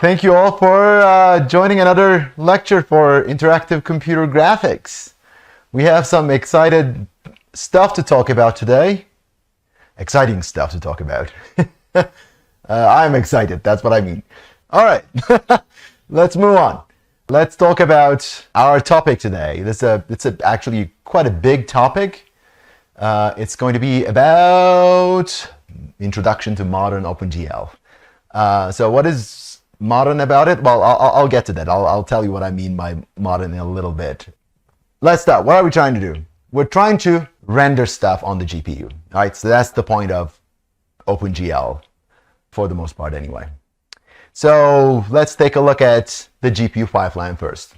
Thank you all for joining another lecture for interactive computer graphics. We have some exciting stuff to talk about today. Exciting stuff to talk about. I'm excited, that's what I mean. All right, let's move on. Let's talk about our topic today. It's actually quite a big topic. It's going to be about introduction to modern OpenGL. So what is modern about it? Well, I'll get to that. I'll tell you what I mean by modern in a little bit. Let's start. What are we trying to do? We're trying to render stuff on the GPU. All right, so that's the point of OpenGL, for the most part anyway. So let's take a look at the GPU pipeline first.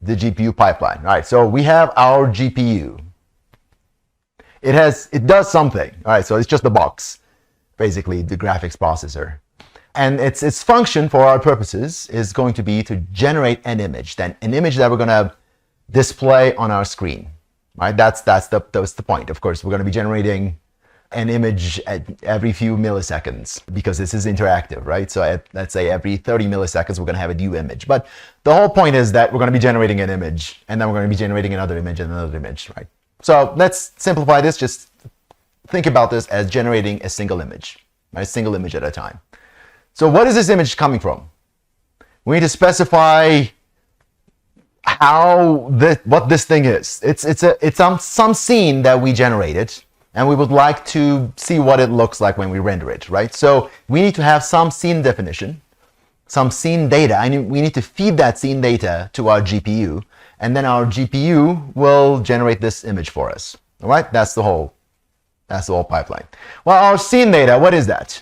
The GPU pipeline. All right, so we have our GPU. It does something. All right, so it's just a box, basically the graphics processor. And its function for our purposes is going to be to generate an image, then an image that we're going to display on our screen. Right? That's the point. Of course, we're going to be generating an image at every few milliseconds because this is interactive, right? So let's say every 30 milliseconds, we're going to have a new image. But the whole point is that we're going to be generating an image, and then we're going to be generating another image and another image, right? So let's simplify this. Just think about this as generating a single image, right? A single image at a time. So what is this image coming from? We need to specify what this thing is. It's some scene that we generated, and we would like to see what it looks like when we render it, right? So we need to have some scene definition, some scene data, and we need to feed that scene data to our GPU, and then our GPU will generate this image for us. All right, that's the whole pipeline. Well, our scene data, what is that?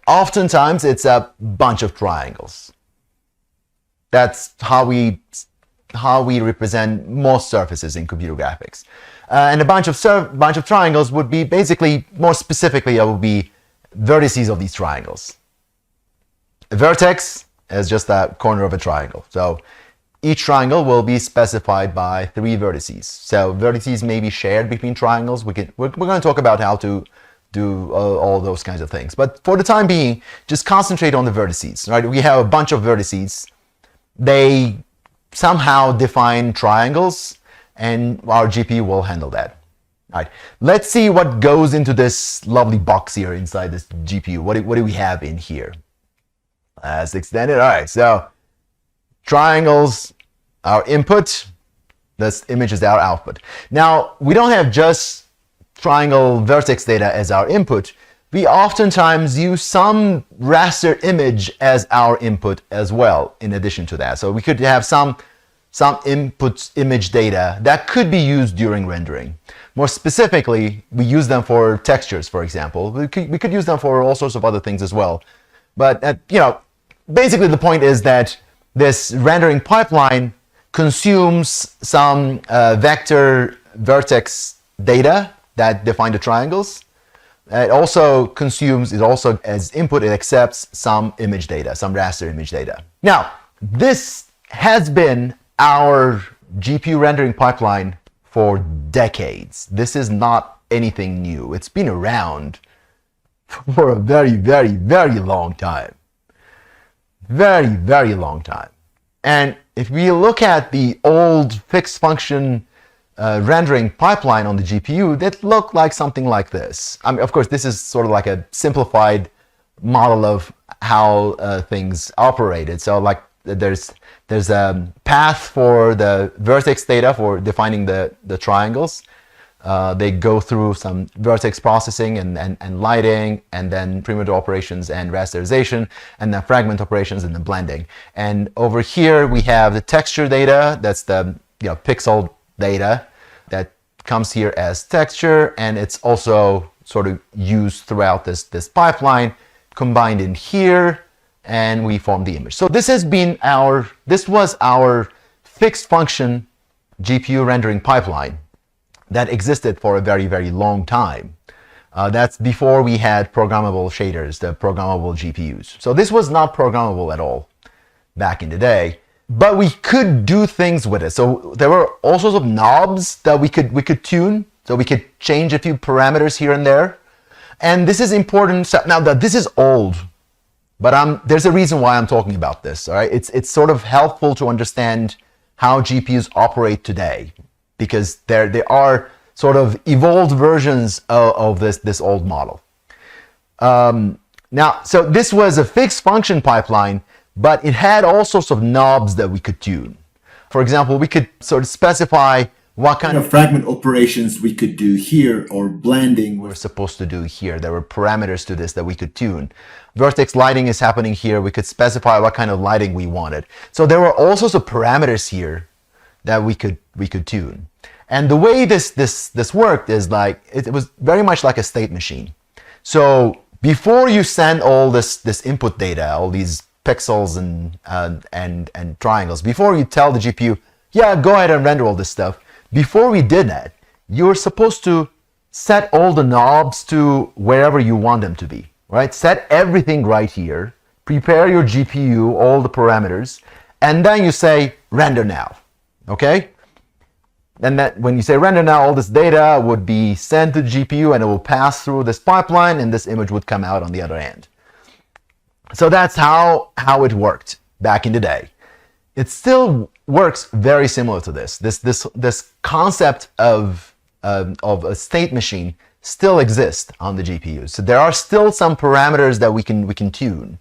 Oftentimes it's a bunch of triangles. That's how we represent most surfaces in computer graphics. And a bunch of triangles would be basically, more specifically, it would be vertices of these triangles. A vertex is just a corner of a triangle. So each triangle will be specified by 3 vertices. So vertices may be shared between triangles. We're going to talk about how to do all those kinds of things. But for the time being, just concentrate on the vertices. Right? We have a bunch of vertices. They somehow define triangles, and our GPU will handle that. All right. Let's see what goes into this lovely box here inside this GPU. What do we have in here? Let's extend it. All right. So triangles, our input. This image is our output. Now, we don't have just triangle vertex data as our input. We oftentimes use some raster image as our input as well, in addition to that. So we could have some input image data that could be used during rendering. More specifically, we use them for textures, for example. We could use them for all sorts of other things as well. But basically the point is that this rendering pipeline consumes some vector vertex data that define the triangles. It also as input, it accepts some image data, some raster image data. Now, this has been our GPU rendering pipeline for decades. This is not anything new. It's been around for a very, very, very long time. Very, very long time. And if we look at the old fixed function rendering pipeline on the GPU, that looked like something like this. I mean, of course, this is sort of like a simplified model of how things operated. So like there's a path for the vertex data for defining the triangles. They go through some vertex processing and lighting, and then primitive operations and rasterization, and then fragment operations and then blending. And over here we have the texture data. That's the pixel data that comes here as texture, and it's also sort of used throughout this pipeline, combined in here, and we form the image. So this was our fixed function GPU rendering pipeline that existed for a very, very long time. That's before we had programmable shaders, the programmable GPUs. So this was not programmable at all back in the day, but we could do things with it. So there were all sorts of knobs that we could tune. So we could change a few parameters here and there. And this is important. So now that this is old, But there's a reason why I'm talking about this. All right, it's sort of helpful to understand how GPUs operate today, because they are sort of evolved versions of this old model. Now, so this was a fixed function pipeline, but it had all sorts of knobs that we could tune. For example, we could sort of specify what kind of fragment operations we could do here, or blending we're supposed to do here. There were parameters to this that we could tune. Vertex lighting is happening here. We could specify what kind of lighting we wanted. So there were all sorts of parameters here that we could tune. And the way this worked is like it was very much like a state machine. So before you send all this input data, all these pixels and triangles, before you tell the GPU, yeah, go ahead and render all this stuff, before we did that, you're supposed to set all the knobs to wherever you want them to be, right? Set everything right here, prepare your GPU, all the parameters, and then you say render now, okay? And that when you say render now, all this data would be sent to the GPU and it will pass through this pipeline and this image would come out on the other end. So that's how it worked back in the day. It still works very similar to this. This concept of a state machine still exists on the GPU. So there are still some parameters that we can tune.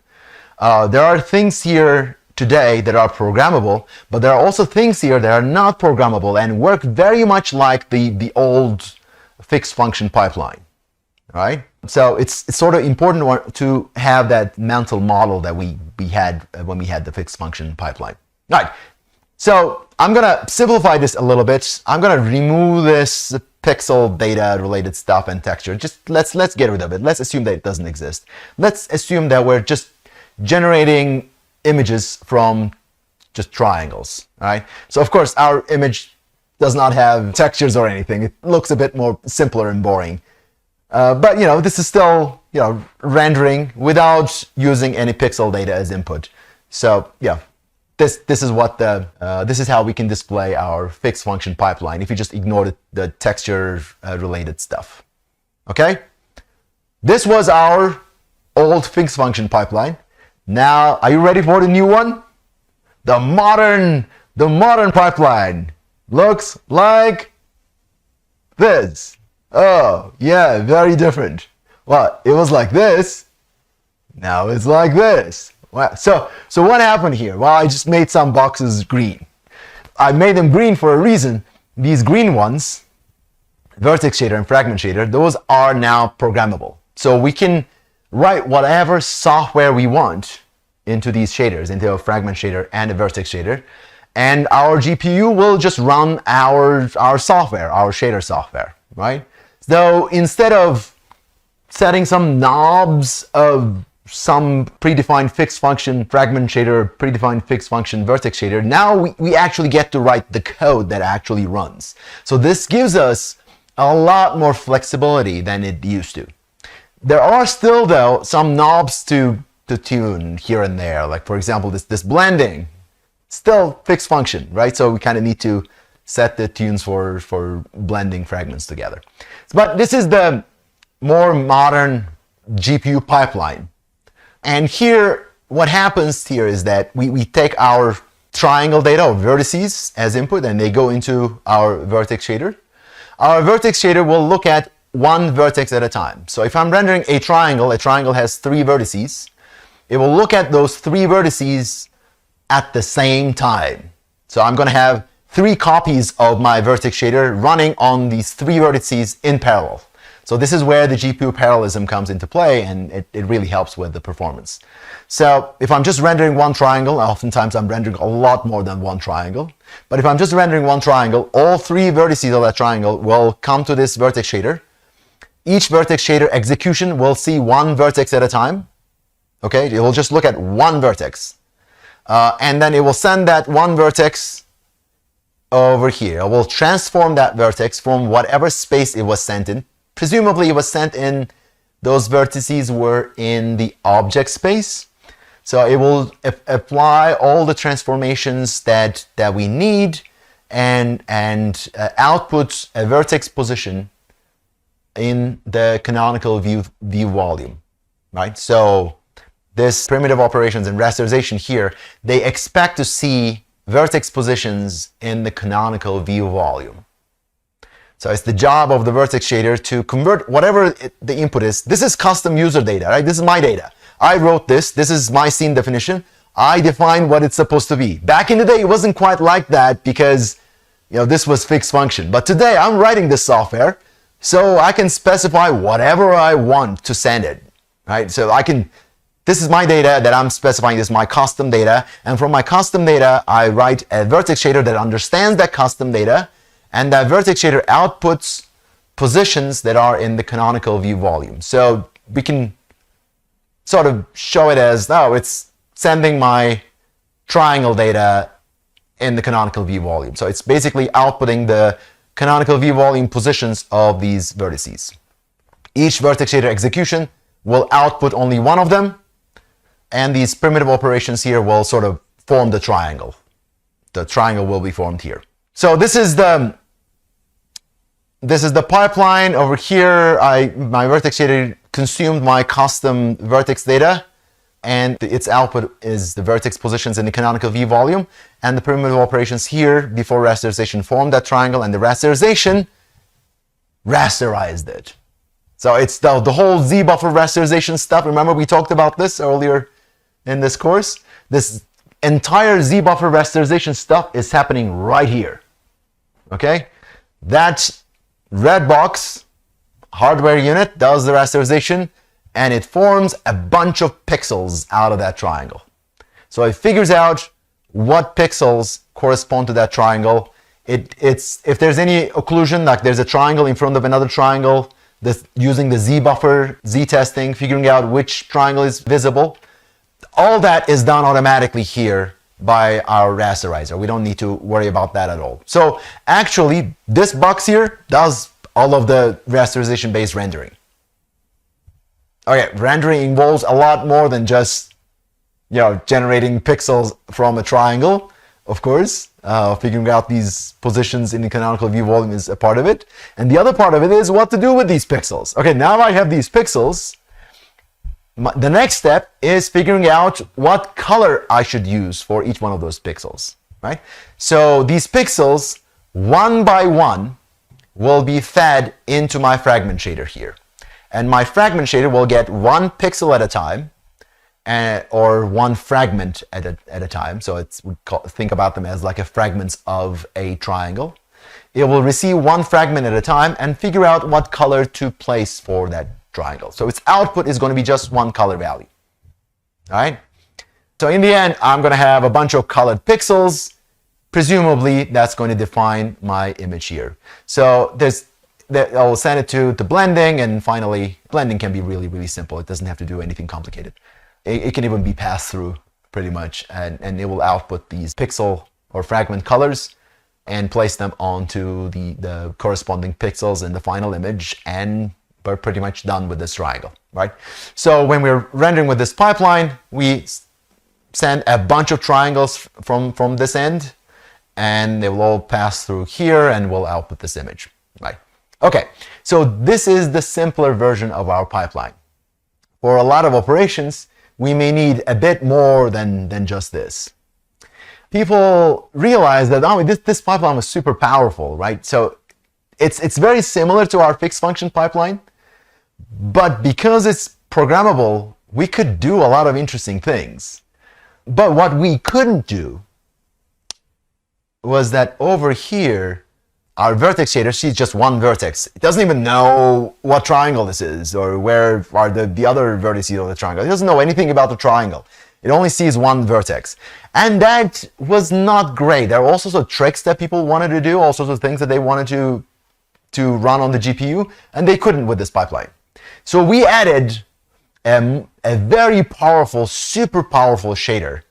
There are things here today that are programmable, but there are also things here that are not programmable and work very much like the old fixed function pipeline, right? So it's sort of important to have that mental model that we had when we had the fixed function pipeline. All right, so I'm gonna simplify this a little bit. I'm gonna remove this pixel data related stuff and texture. Just let's get rid of it. Let's assume that it doesn't exist. Let's assume that we're just generating images from just triangles, all right? So of course our image does not have textures or anything. It looks a bit more simpler and boring. But you know, this is still, you know, rendering without using any pixel data as input. So yeah, this is what this is how we can display our fixed function pipeline if you just ignore the texture related stuff. Okay? This was our old fixed function pipeline. Now, are you ready for the new one? The modern pipeline looks like this. Oh, yeah, very different. Well, it was like this. Now it's like this. Well, so what happened here? Well, I just made some boxes green. I made them green for a reason. These green ones, vertex shader and fragment shader, those are now programmable. So we can write whatever software we want into these shaders, into a fragment shader and a vertex shader, and our GPU will just run our software, our shader software, right? So instead of setting some knobs of some predefined fixed function fragment shader, predefined fixed function vertex shader, now we actually get to write the code that actually runs. So this gives us a lot more flexibility than it used to. There are still, though, some knobs to tune here and there. Like, for example, this blending, still fixed function, right? So we kind of need to set the tunes for blending fragments together. But this is the more modern GPU pipeline. And here, what happens here is that we take our triangle data or vertices as input and they go into our vertex shader. Our vertex shader will look at one vertex at a time. So if I'm rendering a triangle has 3 vertices. It will look at those 3 vertices at the same time. So I'm going to have 3 copies of my vertex shader running on these 3 vertices in parallel. So this is where the GPU parallelism comes into play, and it really helps with the performance. So if I'm just rendering one triangle, oftentimes I'm rendering a lot more than one triangle. But if I'm just rendering one triangle, all 3 vertices of that triangle will come to this vertex shader. Each vertex shader execution will see 1 vertex at a time. Okay, it will just look at 1 vertex. And then it will send that 1 vertex over here. It will transform that vertex from whatever space it was sent in. Presumably it was sent in, those vertices were in the object space. So it will apply all the transformations that we need and output a vertex position in the canonical view volume, right? So this primitive operations and rasterization here, they expect to see vertex positions in the canonical view volume. So it's the job of the vertex shader to convert whatever the input is. This is custom user data, right? This is my data. I wrote this. This is my scene definition. I defined what it's supposed to be. Back in the day, it wasn't quite like that because, this was fixed function. But today, I'm writing this software, so I can specify whatever I want to send it, right? So this is my data that I'm specifying. This is my custom data. And from my custom data, I write a vertex shader that understands that custom data. And that vertex shader outputs positions that are in the canonical view volume. So we can sort of show it as, it's sending my triangle data in the canonical view volume. So it's basically outputting the canonical view volume positions of these vertices. Each vertex shader execution will output only one of them, and these primitive operations here will sort of form the triangle. The triangle will be formed here. So this is the pipeline over here. My vertex shader consumed my custom vertex data, and its output is the vertex positions in the canonical view volume, and the primitive operations here before rasterization formed that triangle, and the rasterization rasterized it. So it's the whole Z-buffer rasterization stuff. Remember we talked about this earlier in this course? This entire Z-buffer rasterization stuff is happening right here. Okay? That red box hardware unit does the rasterization, and it forms a bunch of pixels out of that triangle. So it figures out what pixels correspond to that triangle. If there's any occlusion, like there's a triangle in front of another triangle, using the Z-buffer, Z-testing, figuring out which triangle is visible, all that is done automatically here by our rasterizer. We don't need to worry about that at all. So actually, this box here does all of the rasterization-based rendering. Okay, rendering involves a lot more than just, generating pixels from a triangle, of course. Figuring out these positions in the canonical view volume is a part of it. And the other part of it is what to do with these pixels. Okay, now I have these pixels. The next step is figuring out what color I should use for each one of those pixels, right? So these pixels, one by one, will be fed into my fragment shader here. And my fragment shader will get one pixel at a time, or one fragment at a time. So think about them as like a fragments of a triangle. It will receive one fragment at a time and figure out what color to place for that triangle. So its output is going to be just one color value. All right? So in the end, I'm going to have a bunch of colored pixels. Presumably, that's going to define my image here. So I'll send it to blending, and finally, blending can be really, really simple. It doesn't have to do anything complicated. It can even be passed through pretty much, and it will output these pixel or fragment colors and place them onto the corresponding pixels in the final image, and we're pretty much done with this triangle, right? So when we're rendering with this pipeline, we send a bunch of triangles from this end, and they will all pass through here and will output this image, right? Okay, so this is the simpler version of our pipeline. For a lot of operations, we may need a bit more than just this. People realize that this pipeline was super powerful, right? So it's very similar to our fixed function pipeline, but because it's programmable, we could do a lot of interesting things. But what we couldn't do was that over here, our vertex shader sees just one vertex. It doesn't even know what triangle this is or where are the other vertices of the triangle. It doesn't know anything about the triangle. It only sees one vertex. And that was not great. There are all sorts of tricks that people wanted to do, all sorts of things that they wanted to run on the GPU, and they couldn't with this pipeline. So we added a very powerful, super powerful shader.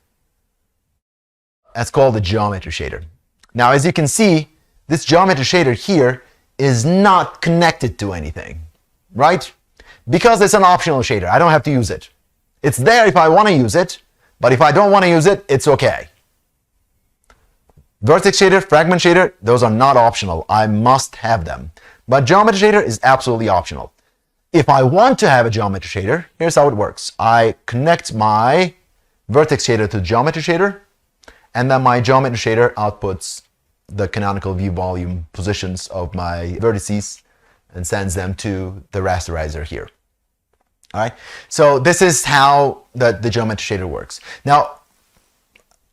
That's called the geometry shader. Now, as you can see, this geometry shader here is not connected to anything, right? Because it's an optional shader. I don't have to use it. It's there if I want to use it, but if I don't want to use it, it's okay. Vertex shader, fragment shader, those are not optional. I must have them. But geometry shader is absolutely optional. if I want to have a geometry shader, here's how it works. I connect my vertex shader to the geometry shader, and then my geometry shader outputs the canonical view volume positions of my vertices and sends them to the rasterizer here. All right, so this is how the geometry shader works. Now,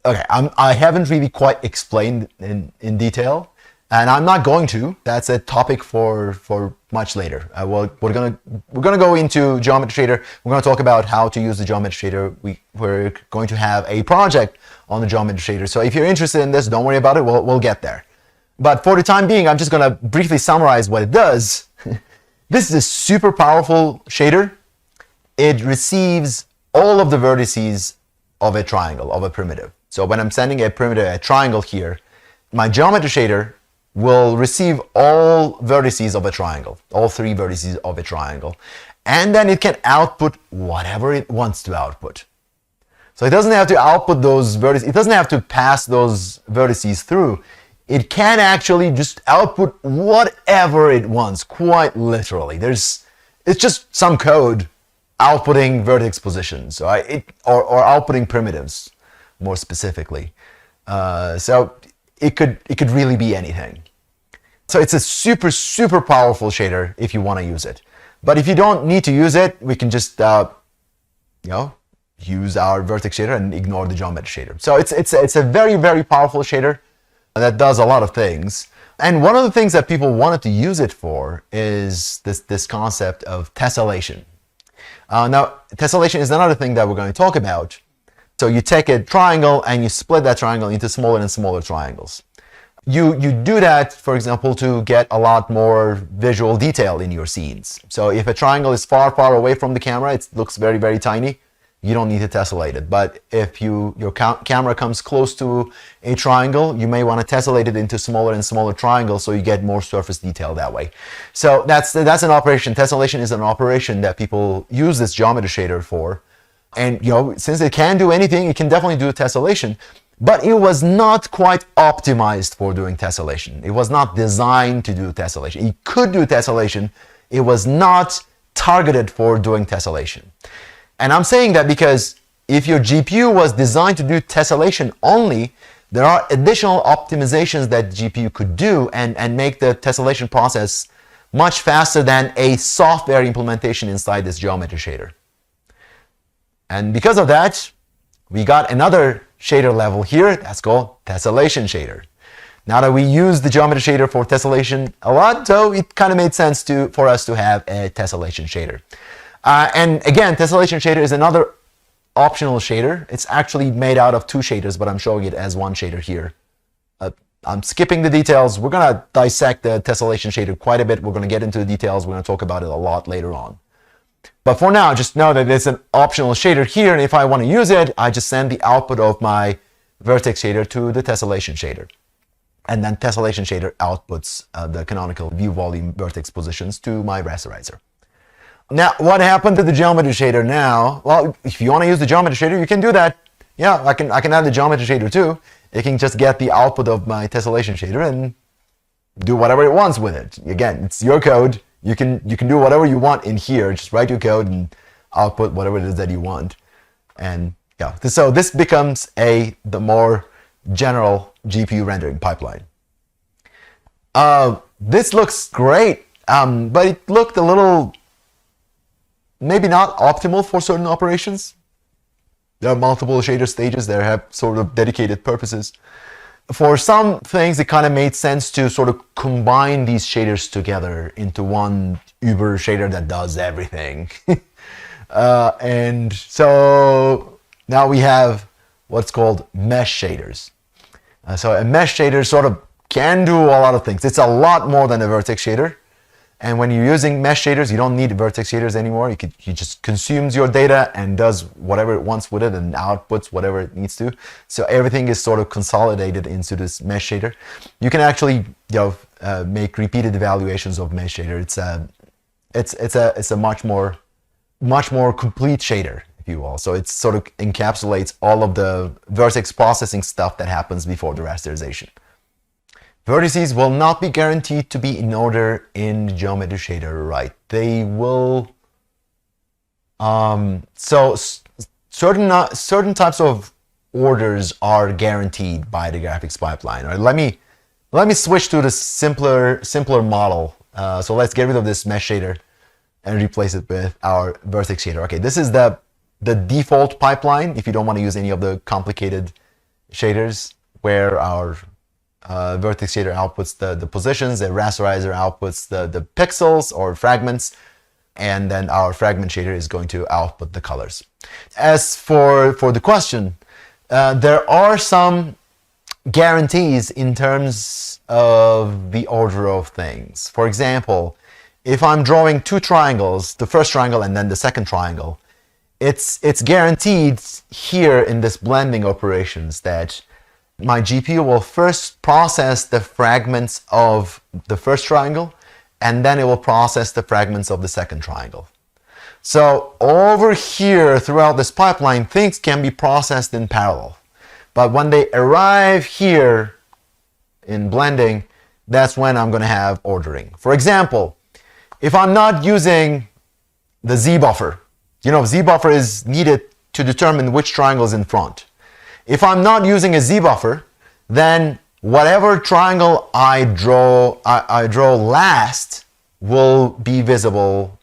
okay, I haven't really quite explained in detail, and I'm not going to. That's a topic for much later. We're gonna go into geometry shader. We're gonna talk about how to use the geometry shader. We're going to have a project on the geometry shader. So if you're interested in this, don't worry about it. We'll get there. But for the time being, I'm just gonna briefly summarize what it does. This is a super powerful shader. It receives all of the vertices of a triangle, of a primitive. So when I'm sending a primitive, a triangle here, my geometry shader will receive all vertices of a triangle, all 3 vertices of a triangle, and then it can output whatever it wants to output. So it doesn't have to output those vertices, it doesn't have to pass those vertices through. It can actually just output whatever it wants, quite literally. It's just some code outputting vertex positions, right? or outputting primitives, more specifically. So it could really be anything. So it's a super, super powerful shader if you want to use it. But if you don't need to use it, we can just use our vertex shader and ignore the geometry shader. So it's a very, very powerful shader that does a lot of things. And one of the things that people wanted to use it for is this concept of tessellation. Now, tessellation is another thing that we're going to talk about. So you take a triangle and you split that triangle into smaller and smaller triangles. You do that, for example, to get a lot more visual detail in your scenes. So if a triangle is far, far away from the camera, it looks very, very tiny, you don't need to tessellate it. But if your camera comes close to a triangle, you may want to tessellate it into smaller and smaller triangles so you get more surface detail that way. So that's an operation. Tessellation is an operation that people use this geometry shader for. And since it can do anything, it can definitely do tessellation. But it was not quite optimized for doing tessellation. It was not designed to do tessellation. It could do tessellation. It was not targeted for doing tessellation. And I'm saying that because if your GPU was designed to do tessellation only, there are additional optimizations that GPU could do and make the tessellation process much faster than a software implementation inside this geometry shader. And because of that, we got another shader level here that's called tessellation shader. Now that we use the geometry shader for tessellation a lot, so it kind of made sense for us to have a tessellation shader. And again, tessellation shader is another optional shader. It's actually made out of 2 shaders, but I'm showing it as 1 shader here. I'm skipping the details. We're going to dissect the tessellation shader quite a bit. We're going to get into the details. We're going to talk about it a lot later on. But for now, just know that it's an optional shader here, and if I want to use it, I just send the output of my vertex shader to the tessellation shader. And then tessellation shader outputs the canonical view volume vertex positions to my rasterizer. Now, what happened to the geometry shader now? Well, if you want to use the geometry shader, you can do that. Yeah, I can add the geometry shader too. It can just get the output of my tessellation shader and do whatever it wants with it. Again, it's your code. You can do whatever you want in here. Just write your code and output whatever it is that you want. And yeah, so this becomes the more general GPU rendering pipeline. This looks great, but it looked a little maybe not optimal for certain operations. There are multiple shader stages that have sort of dedicated purposes. For some things, it kind of made sense to sort of combine these shaders together into one Uber shader that does everything. And so now we have what's called mesh shaders. So a mesh shader sort of can do a lot of things. It's a lot more than a vertex shader. And when you're using mesh shaders, you don't need vertex shaders anymore. It just consumes your data and does whatever it wants with it and outputs whatever it needs to. So everything is sort of consolidated into this mesh shader. You can actually make repeated evaluations of mesh shader. It's a much more complete shader, if you will. So it sort of encapsulates all of the vertex processing stuff that happens before the rasterization. Vertices will not be guaranteed to be in order in Geometry Shader, right? They will. Certain types of orders are guaranteed by the graphics pipeline. Right? Let me switch to the simpler model. So let's get rid of this mesh shader and replace it with our vertex shader. Okay, this is the default pipeline if you don't want to use any of the complicated shaders, where our vertex shader outputs the positions, the rasterizer outputs the pixels or fragments, and then our fragment shader is going to output the colors. As for the question, there are some guarantees in terms of the order of things. For example, if I'm drawing two triangles, the first triangle and then the second triangle, it's guaranteed here in this blending operations that my GPU will first process the fragments of the first triangle, and then it will process the fragments of the second triangle. So over here throughout this pipeline, things can be processed in parallel. But when they arrive here in blending, that's when I'm going to have ordering. For example, if I'm not using the Z-buffer, Z-buffer is needed to determine which triangle is in front. If I'm not using a Z-buffer, then whatever triangle I draw last will be visible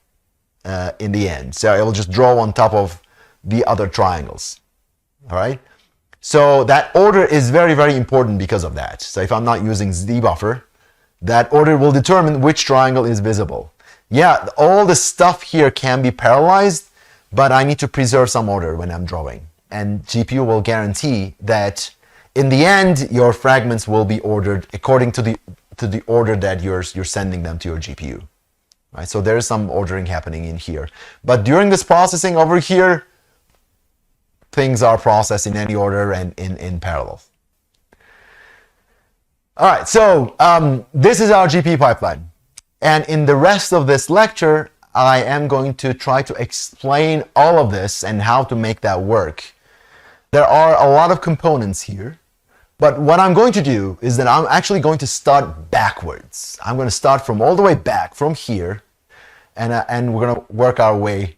in the end. So it will just draw on top of the other triangles. All right. So that order is very, very important because of that. So if I'm not using Z-buffer, that order will determine which triangle is visible. Yeah, all the stuff here can be parallelized, but I need to preserve some order when I'm drawing. And GPU will guarantee that in the end, your fragments will be ordered according to the order that you're sending them to your GPU. Right? So there's some ordering happening in here. But during this processing over here, things are processed in any order and in parallel. All right, so this is our GPU pipeline. And in the rest of this lecture, I am going to try to explain all of this and how to make that work. There are a lot of components here, but what I'm going to do is that I'm actually going to start backwards. I'm going to start from all the way back from here, and we're going to work our way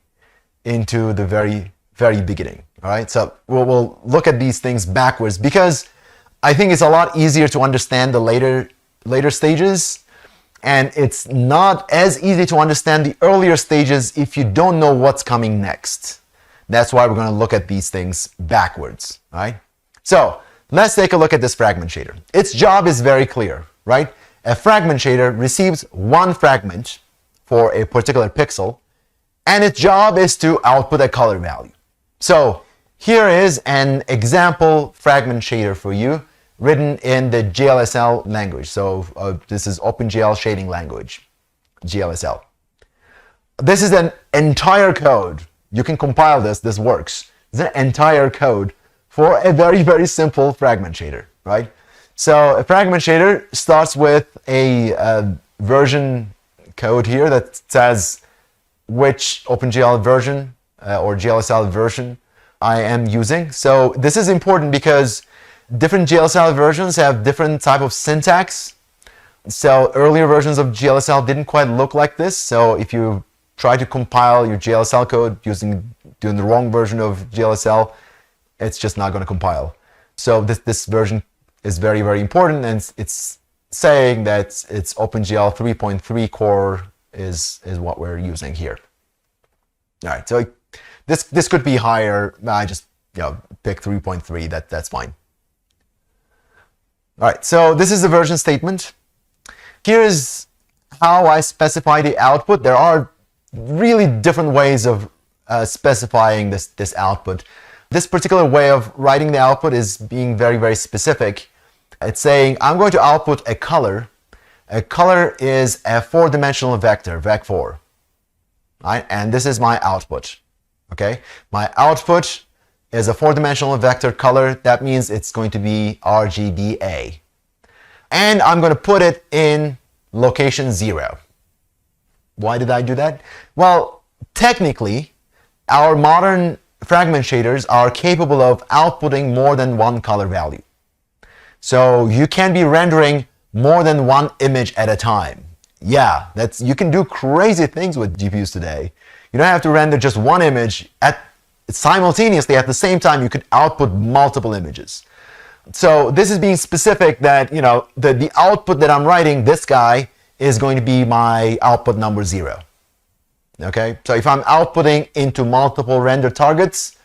into the very, very beginning. All right, so we'll look at these things backwards because I think it's a lot easier to understand the later stages, and it's not as easy to understand the earlier stages if you don't know what's coming next. That's why we're going to look at these things backwards, right? So let's take a look at this fragment shader. Its job is very clear, right? A fragment shader receives one fragment for a particular pixel, and its job is to output a color value. So here is an example fragment shader for you, written in the GLSL language. So this is OpenGL shading language, GLSL. This is an entire code. You can compile this works. It's an entire code for a very, very simple fragment shader, right? So a fragment shader starts with a version code here that says which OpenGL version or GLSL version I am using. So this is important because different GLSL versions have different type of syntax. So earlier versions of GLSL didn't quite look like this. So if you try to compile your GLSL code doing the wrong version of GLSL, it's just not going to compile. So this version is very, very important, and it's saying that it's OpenGL 3.3 core is what we're using here. All right, so this could be higher. I just pick 3.3. That's fine. All right, so this is the version statement. Here's how I specify the output. There are really different ways of specifying this output. This particular way of writing the output is being very, very specific. It's saying I'm going to output a color. A color is a four-dimensional vector, vec4. Right? And this is my output. Okay? My output is a four-dimensional vector color. That means it's going to be RGBA. And I'm going to put it in location 0. Why did I do that? Well, technically, our modern fragment shaders are capable of outputting more than one color value. So you can be rendering more than one image at a time. Yeah, you can do crazy things with GPUs today. You don't have to render just one image simultaneously. At the same time, you could output multiple images. So this is being specific that, the output that I'm writing, this guy, is going to be my output number 0. Okay, so if I'm outputting into multiple render targets,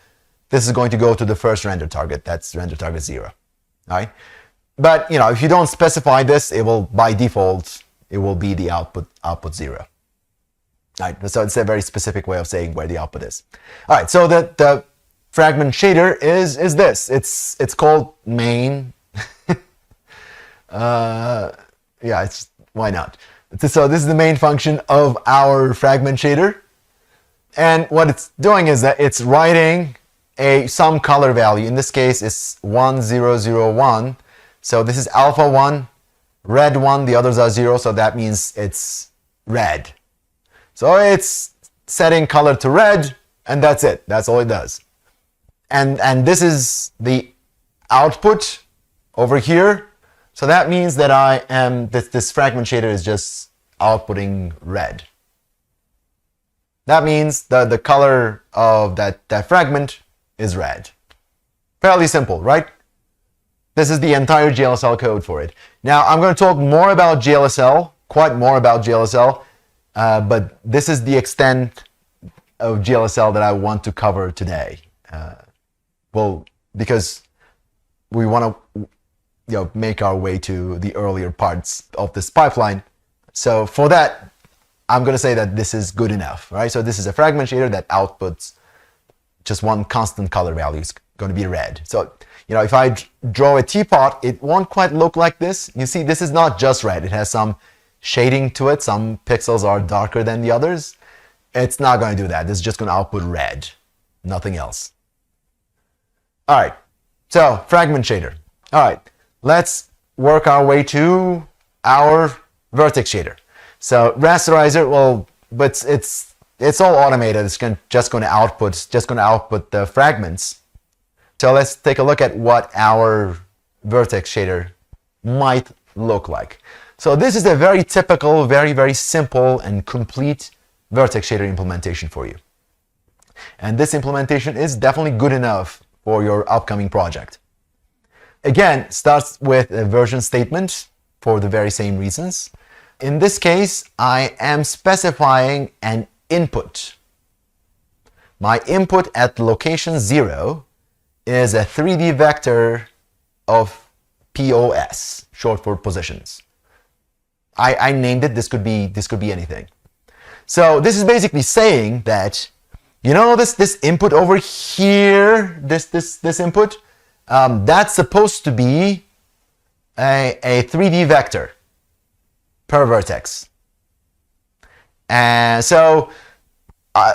this is going to go to the first render target. That's render target 0. All right, but if you don't specify this, it will by default it will be the output 0. All right, so it's a very specific way of saying where the output is. All right, so the fragment shader is this. It's called main. Yeah, why not? So this is the main function of our fragment shader, and what it's doing is that it's writing some color value. In this case, it's 1001. So this is alpha 1, red 1. The others are 0, so that means it's red. So it's setting color to red, and that's it. That's all it does. And this is the output over here. So that means that this fragment shader is just outputting red. That means the color of that fragment is red. Fairly simple, right? This is the entire GLSL code for it. Now I'm going to talk more about GLSL, quite more about GLSL, but this is the extent of GLSL that I want to cover today. Well, because we want to make our way to the earlier parts of this pipeline. So for that, I'm going to say that this is good enough, right? So this is a fragment shader that outputs just one constant color value. It's going to be red. So, if I draw a teapot, it won't quite look like this. You see, this is not just red. It has some shading to it. Some pixels are darker than the others. It's not going to do that. It's just going to output red, nothing else. All right, so fragment shader. All right, let's work our way to our vertex shader. So rasterizer, well, but it's all automated. It's just going to output the fragments. So let's take a look at what our vertex shader might look like. So this is a very typical, very, very simple and complete vertex shader implementation for you. And this implementation is definitely good enough for your upcoming project. Again, starts with a version statement for the very same reasons. In this case, I am specifying an input. My input at location 0 is a 3D vector of POS, short for positions. I named it. This could be anything. So this is basically saying that, this input over here, this input, that's supposed to be a 3D vector per vertex. And so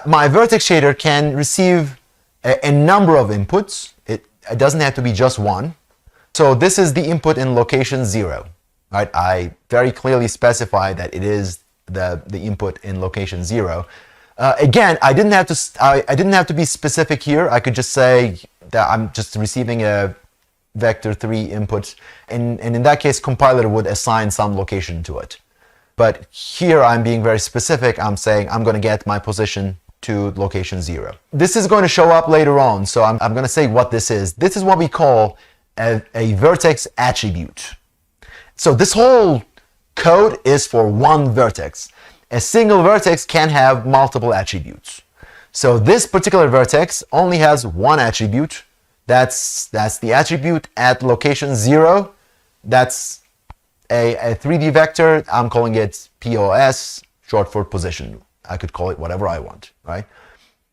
my vertex shader can receive a number of inputs. It doesn't have to be just one. So this is the input in location 0. Right? I very clearly specify that it is the input in location 0. Again, I didn't have to be specific here. I could just say that I'm just receiving a vector 3 input, and in that case, compiler would assign some location to it. But here I'm being very specific. I'm saying I'm going to get my position to location 0. This is going to show up later on, so I'm going to say what this is. This is what we call a vertex attribute. So this whole code is for one vertex. A single vertex can have multiple attributes. So this particular vertex only has one attribute. That's the attribute at location 0. That's a 3D vector. I'm calling it POS, short for position. I could call it whatever I want, right?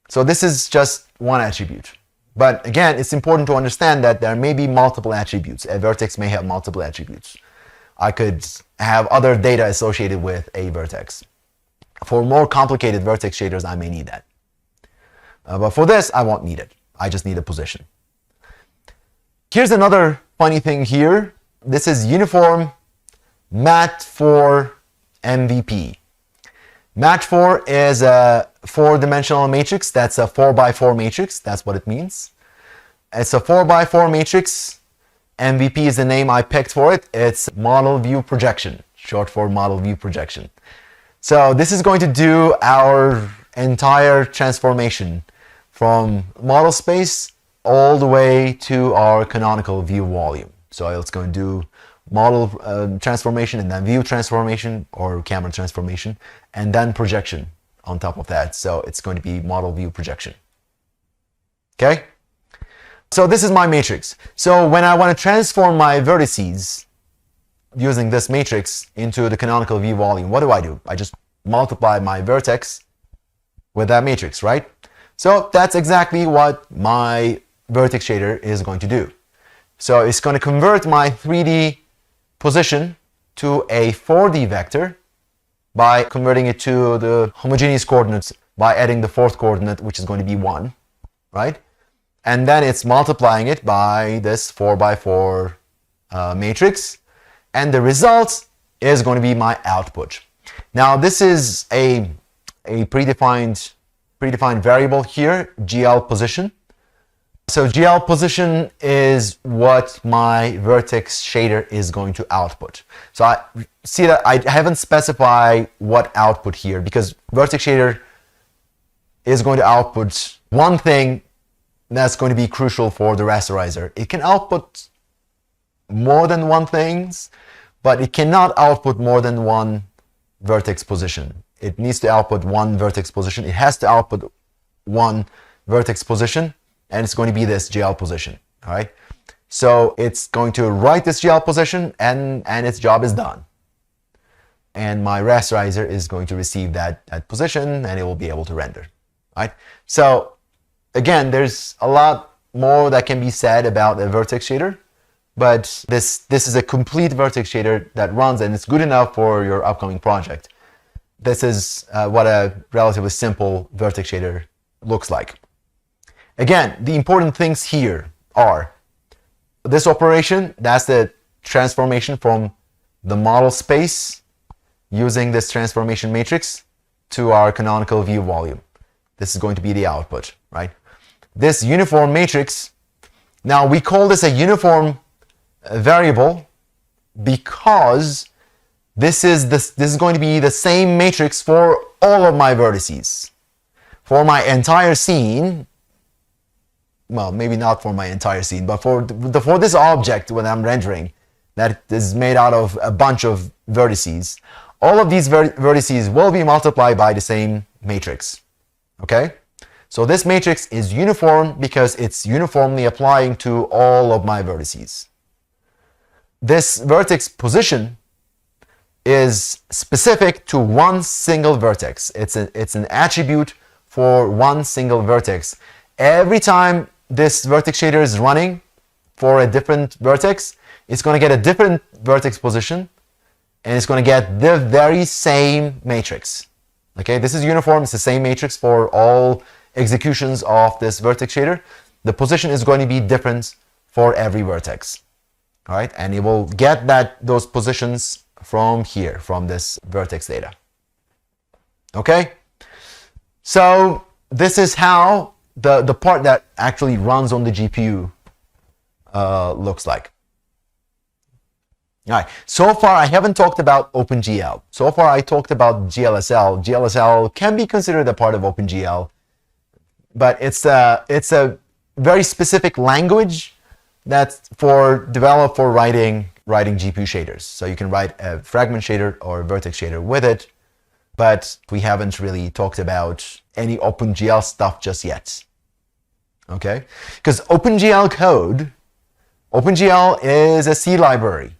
So this is just one attribute. But again, it's important to understand that there may be multiple attributes. A vertex may have multiple attributes. I could have other data associated with a vertex. For more complicated vertex shaders, I may need that. But for this, I won't need it. I just need a position. Here's another funny thing here. This is uniform MAT4 MVP. MAT4 is a 4-dimensional matrix. That's a 4x4 matrix. That's what it means. It's a 4x4 matrix. MVP is the name I picked for it. It's model view projection, short for model view projection. So this is going to do our entire transformation from model space all the way to our canonical view volume. So it's going to do model transformation and then view transformation or camera transformation and then projection on top of that. So it's going to be model view projection. Okay? So this is my matrix. So when I want to transform my vertices using this matrix into the canonical view volume, what do? I just multiply my vertex with that matrix, right? So that's exactly what my vertex shader is going to do. So it's going to convert my 3D position to a 4D vector by converting it to the homogeneous coordinates by adding the fourth coordinate, which is going to be 1, right? And then it's multiplying it by this 4x4 matrix, and the result is going to be my output. Now this is a predefined variable here, GL position. So GL position is what my vertex shader is going to output. So I see that I haven't specified what output here because vertex shader is going to output one thing that's going to be crucial for the rasterizer. It can output more than one things, but it cannot output more than one vertex position. It needs to output one vertex position. It has to output one vertex position, and it's going to be this GL position, all right? So it's going to write this GL position, and its job is done. And my rasterizer is going to receive that position, and it will be able to render, right? So again, there's a lot more that can be said about a vertex shader, but this is a complete vertex shader that runs, and it's good enough for your upcoming project. This is what a relatively simple vertex shader looks like. Again, the important things here are this operation, that's the transformation from the model space using this transformation matrix to our canonical view volume. This is going to be the output, right? This uniform matrix, now we call this a uniform variable because this is going to be the same matrix for all of my vertices. For my entire scene, well, maybe not for my entire scene, but for this object when I'm rendering that is made out of a bunch of vertices, all of these vertices will be multiplied by the same matrix, okay? So this matrix is uniform because it's uniformly applying to all of my vertices. This vertex position is specific to one single vertex. It's an attribute for one single vertex. Every time this vertex shader is running for a different vertex, it's going to get a different vertex position, and it's going to get the very same matrix. Okay, this is uniform. It's the same matrix for all executions of this vertex shader. The position is going to be different for every vertex. All right, and it will get those positions from here, from this vertex data. Okay, so this is how the part that actually runs on the GPU looks like. All right, so far I haven't talked about OpenGL. So far I talked about GLSL. GLSL can be considered a part of OpenGL, but it's a very specific language that's developed for writing GPU shaders. So you can write a fragment shader or a vertex shader with it, but we haven't really talked about any OpenGL stuff just yet. Okay? Because OpenGL is a C library,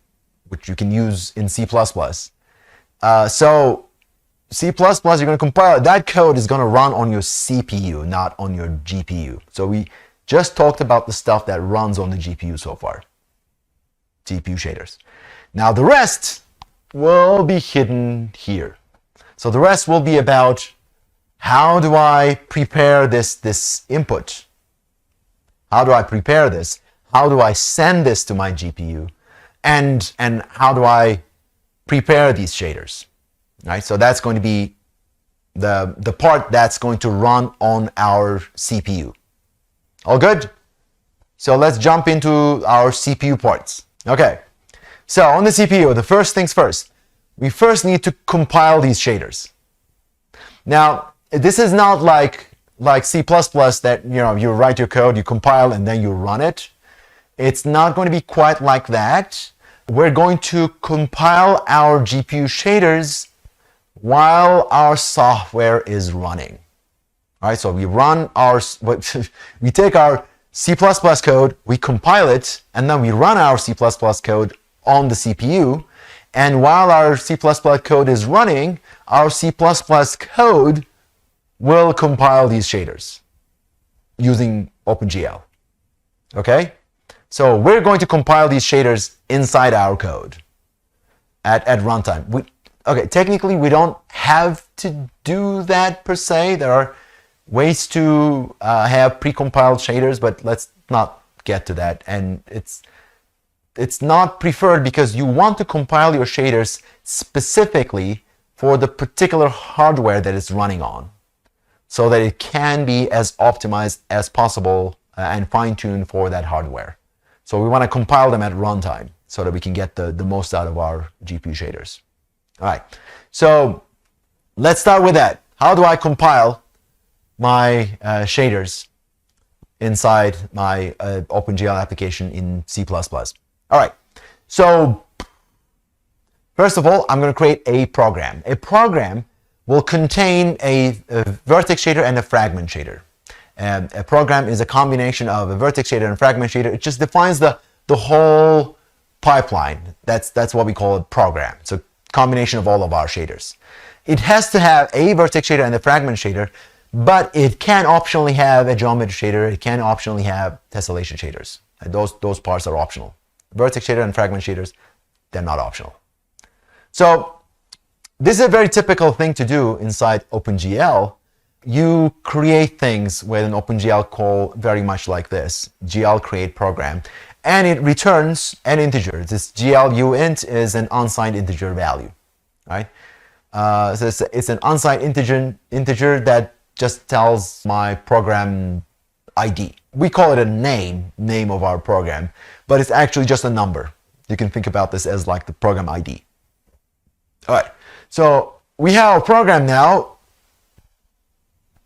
which you can use in C++. So C++, you're going to compile it. That code is going to run on your CPU, not on your GPU. So we just talked about the stuff that runs on the GPU so far. GPU shaders. Now the rest will be hidden here. So the rest will be about how do I prepare this input? How do I prepare this? How do I send this to my GPU? And how do I prepare these shaders? Right? So that's going to be the part that's going to run on our CPU. All good? So let's jump into our CPU parts. Okay, so on the CPU, the first things first, we first need to compile these shaders. Now, this is not like C++ that you write your code, you compile, and then you run it. It's not going to be quite like that. We're going to compile our GPU shaders while our software is running. All right, so we take our C++ code, we compile it, and then we run our C++ code on the CPU. And while our C++ code is running, our C++ code will compile these shaders using OpenGL. Okay? So we're going to compile these shaders inside our code at runtime. Technically, we don't have to do that per se. There are ways to have precompiled shaders, but let's not get to that. And it's not preferred because you want to compile your shaders specifically for the particular hardware that it's running on, so that it can be as optimized as possible and fine-tuned for that hardware. So we want to compile them at runtime so that we can get the most out of our GPU shaders. All right, so let's start with that. How do I compile my shaders inside my OpenGL application in C++? All right, so first of all, I'm going to create a program. A program will contain a vertex shader and a fragment shader. And a program is a combination of a vertex shader and a fragment shader. It just defines the whole pipeline. That's what we call a program. It's a combination of all of our shaders. It has to have a vertex shader and a fragment shader, but it can optionally have a geometry shader. It can optionally have tessellation shaders. And those parts are optional. Vertex shader and fragment shaders, they're not optional. So this is a very typical thing to do inside OpenGL. You create things with an OpenGL call very much like this, GL create program, and it returns an integer. This GLUint is an unsigned integer value, right? So it's an unsigned integer that just tells my program ID. We call it a name of our program, but it's actually just a number. You can think about this as like the program ID. All right, so we have a program now.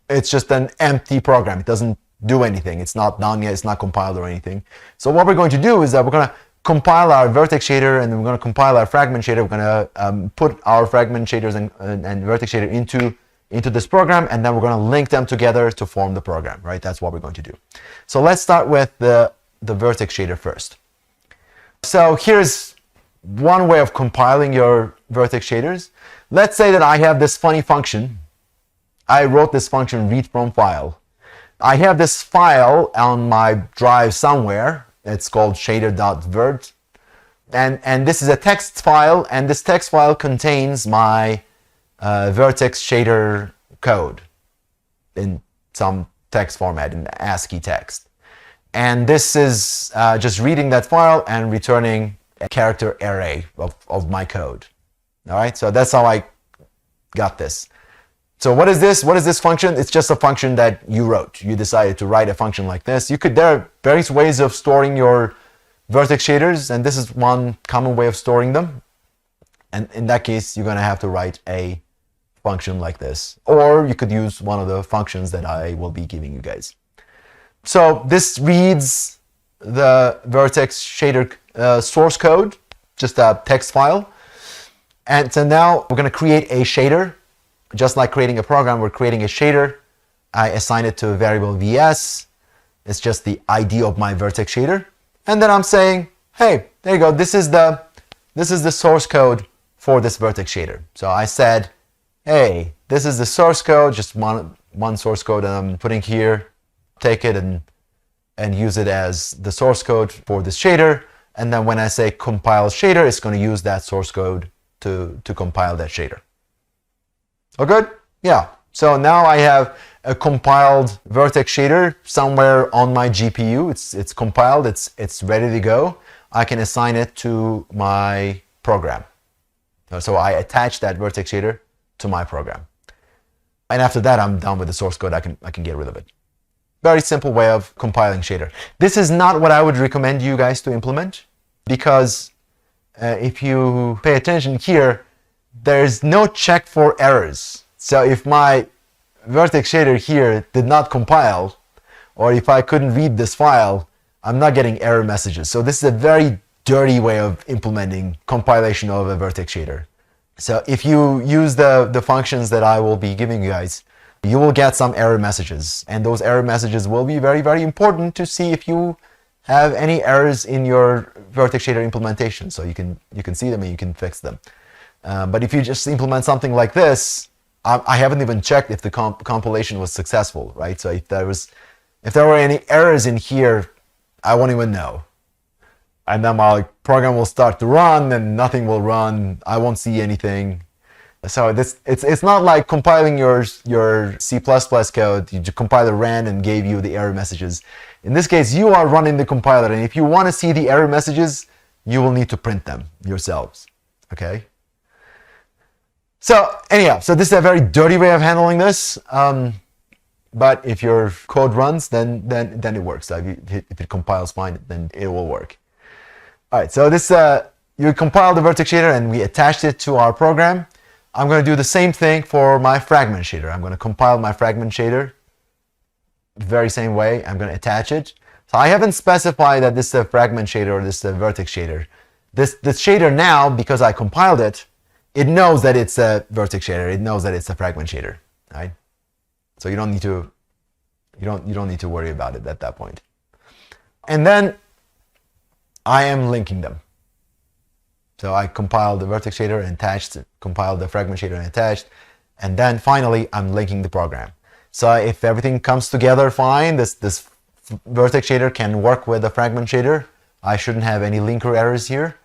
It's just an empty program. It doesn't do anything. It's not done yet. It's not compiled or anything. So what we're going to do is that we're going to compile our vertex shader, and then we're going to compile our fragment shader. We're going to put our fragment shaders and vertex shader into this program, and then we're going to link them together to form the program, right? That's what we're going to do. So let's start with the vertex shader first. So here's one way of compiling your vertex shaders. Let's say that I have this funny function. I wrote this function read from file. I have this file on my drive somewhere. It's called shader.vert. And this is a text file, and this text file contains my vertex shader code in some text format, in ASCII text. And this is just reading that file and returning a character array of my code. All right, so that's how I got this. So what is this? What is this function? It's just a function that you wrote. You decided to write a function like this. There are various ways of storing your vertex shaders, and this is one common way of storing them. And in that case, you're going to have to write a function like this. Or you could use one of the functions that I will be giving you guys. So this reads the vertex shader source code, just a text file. And so now we're going to create a shader. Just like creating a program, we're creating a shader. I assign it to a variable vs. It's just the ID of my vertex shader. And then I'm saying, hey, there you go. This is the source code for this vertex shader. So I said, hey, this is the source code, just one source code that I'm putting here. Take it and use it as the source code for this shader. And then when I say compile shader, it's going to use that source code to compile that shader. Oh, good? Yeah. So now I have a compiled vertex shader somewhere on my GPU. It's compiled. It's ready to go. I can assign it to my program. So I attach that vertex shader to my program. And after that, I'm done with the source code. I can get rid of it. very simple way of compiling shader. This is not what I would recommend you guys to implement, because if you pay attention here, there's no check for errors. So if my vertex shader here did not compile, or if I couldn't read this file, I'm not getting error messages. So this is a very dirty way of implementing compilation of a vertex shader. So if you use the functions that I will be giving you guys, you will get some error messages. And those error messages will be very, very important to see if you have any errors in your vertex shader implementation. So you can see them and you can fix them. But if you just implement something like this, I haven't even checked if the compilation was successful, right? So if there were any errors in here, I won't even know. And then my program will start to run and nothing will run. I won't see anything. So it's not like compiling your C++ code. You compiler ran and gave you the error messages. In this case, you are running the compiler, and if you want to see the error messages, you will need to print them yourselves. Okay? So anyhow, so this is a very dirty way of handling this. But if your code runs, then it works. So if it compiles fine, then it will work. All right, so this you compiled the vertex shader and we attached it to our program. I'm going to do the same thing for my fragment shader. I'm going to compile my fragment shader the very same way. I'm going to attach it. So I haven't specified that this is a fragment shader or this is a vertex shader. This shader now, because I compiled it, it knows that it's a vertex shader. It knows that it's a fragment shader, right? So you don't need to worry about it at that point. And then I am linking them. So I compiled the vertex shader and attached, compiled the fragment shader and attached, and then finally I'm linking the program. So if everything comes together fine, this vertex shader can work with the fragment shader. I shouldn't have any linker errors here.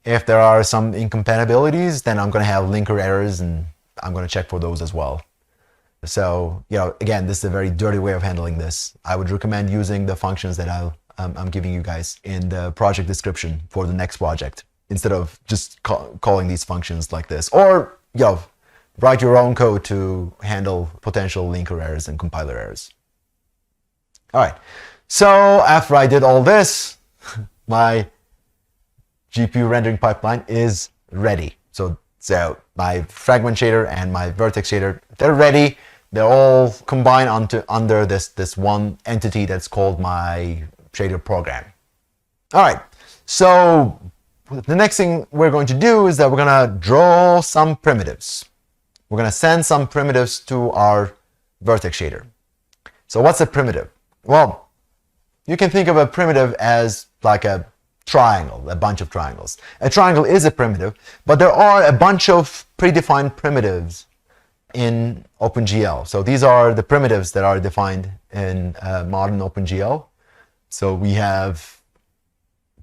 If there are some incompatibilities, then I'm going to have linker errors and I'm going to check for those as well. So, again, this is a very dirty way of handling this. I would recommend using the functions that I'm giving you guys in the project description for the next project, instead of just calling these functions like this. Or, write your own code to handle potential linker errors and compiler errors. All right. So after I did all this, my GPU rendering pipeline is ready. So my fragment shader and my vertex shader, they're ready. They're all combined under this one entity that's called my shader program. All right. So the next thing we're going to do is that we're going to draw some primitives. We're going to send some primitives to our vertex shader. So what's a primitive? Well, you can think of a primitive as like a triangle, a bunch of triangles. A triangle is a primitive, but there are a bunch of predefined primitives in OpenGL. So these are the primitives that are defined in modern OpenGL. So we have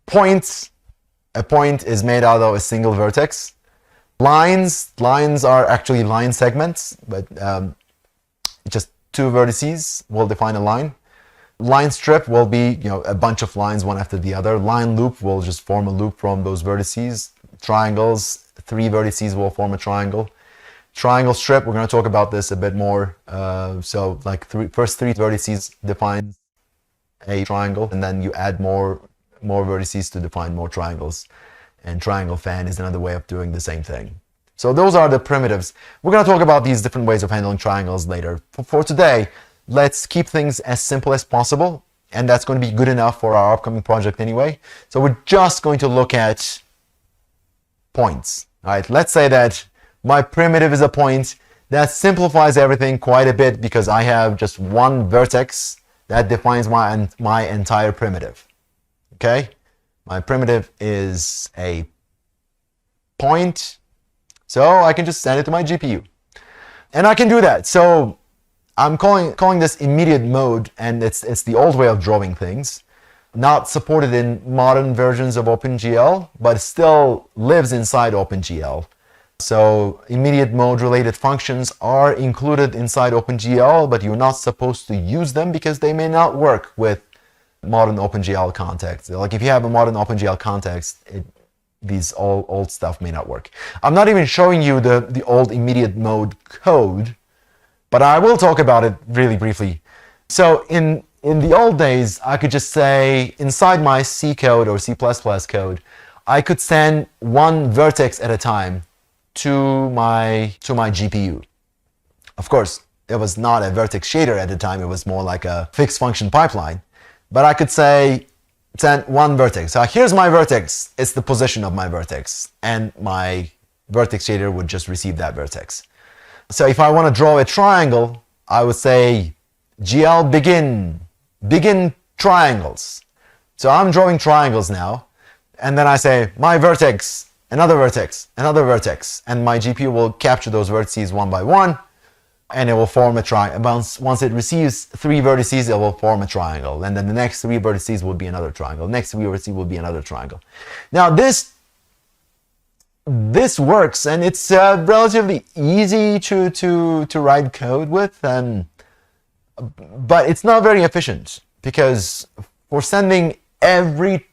points. A point is made out of a single vertex. Lines are actually line segments, but just two vertices will define a line. Line strip will be a bunch of lines one after the other. Line loop will just form a loop from those vertices. Triangles, 3 vertices will form a triangle. Triangle strip, we're going to talk about this a bit more. So like first 3 vertices define a triangle, and then you add more vertices to define more triangles. And triangle fan is another way of doing the same thing. So those are the primitives. We're going to talk about these different ways of handling triangles later. For today, let's keep things as simple as possible, and that's going to be good enough for our upcoming project anyway. So we're just going to look at points. All right, let's say that my primitive is a point. That simplifies everything quite a bit because I have just one vertex that defines my entire primitive. Okay? My primitive is a point, so I can just send it to my GPU. And I can do that. So I'm calling this immediate mode, and it's the old way of drawing things. Not supported in modern versions of OpenGL, but still lives inside OpenGL. So immediate mode related functions are included inside OpenGL, but you're not supposed to use them because they may not work with modern OpenGL context. Like if you have a modern OpenGL context, these old stuff may not work. I'm not even showing you the old immediate mode code, but I will talk about it really briefly. So in in the old days, I could just say inside my C code or C++ code, I could send one vertex at a time to my GPU. Of course, it was not a vertex shader at the time. It was more like a fixed function pipeline. But I could say send one vertex. So here's my vertex. It's the position of my vertex. And my vertex shader would just receive that vertex. So if I want to draw a triangle, I would say GL begin triangles. So I'm drawing triangles now. And then I say my vertex, another vertex, another vertex. And my GPU will capture those vertices one by one. And it will form a triangle. Once it receives 3 vertices, it will form a triangle. And then the next 3 vertices will be another triangle. Next 3 vertices will be another triangle. Now this works, and it's relatively easy to write code with, but it's not very efficient, because for sending every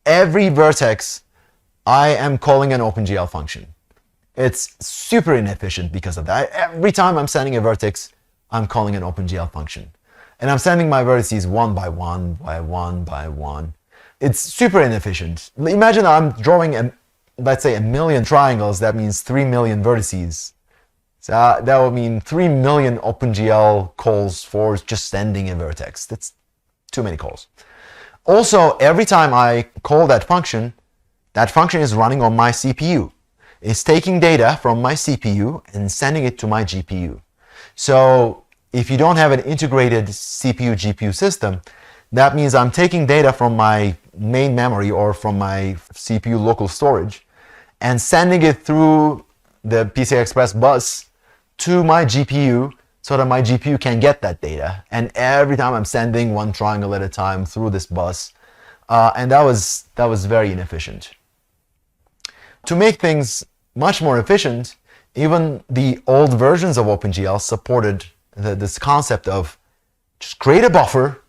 vertex, I am calling an OpenGL function. It's super inefficient because of that. Every time I'm sending a vertex, I'm calling an OpenGL function. And I'm sending my vertices one by one, by one, by one. It's super inefficient. Imagine I'm drawing, let's say, 1 million triangles. That means 3 million vertices. So that would mean 3 million OpenGL calls for just sending a vertex. That's too many calls. Also, every time I call that function is running on my CPU. It's taking data from my CPU and sending it to my GPU. So if you don't have an integrated CPU-GPU system, that means I'm taking data from my main memory or from my CPU local storage and sending it through the PCI Express bus to my GPU so that my GPU can get that data. And every time I'm sending one triangle at a time through this bus, and that was very inefficient. To make things much more efficient, even the old versions of OpenGL supported this concept of just create a buffer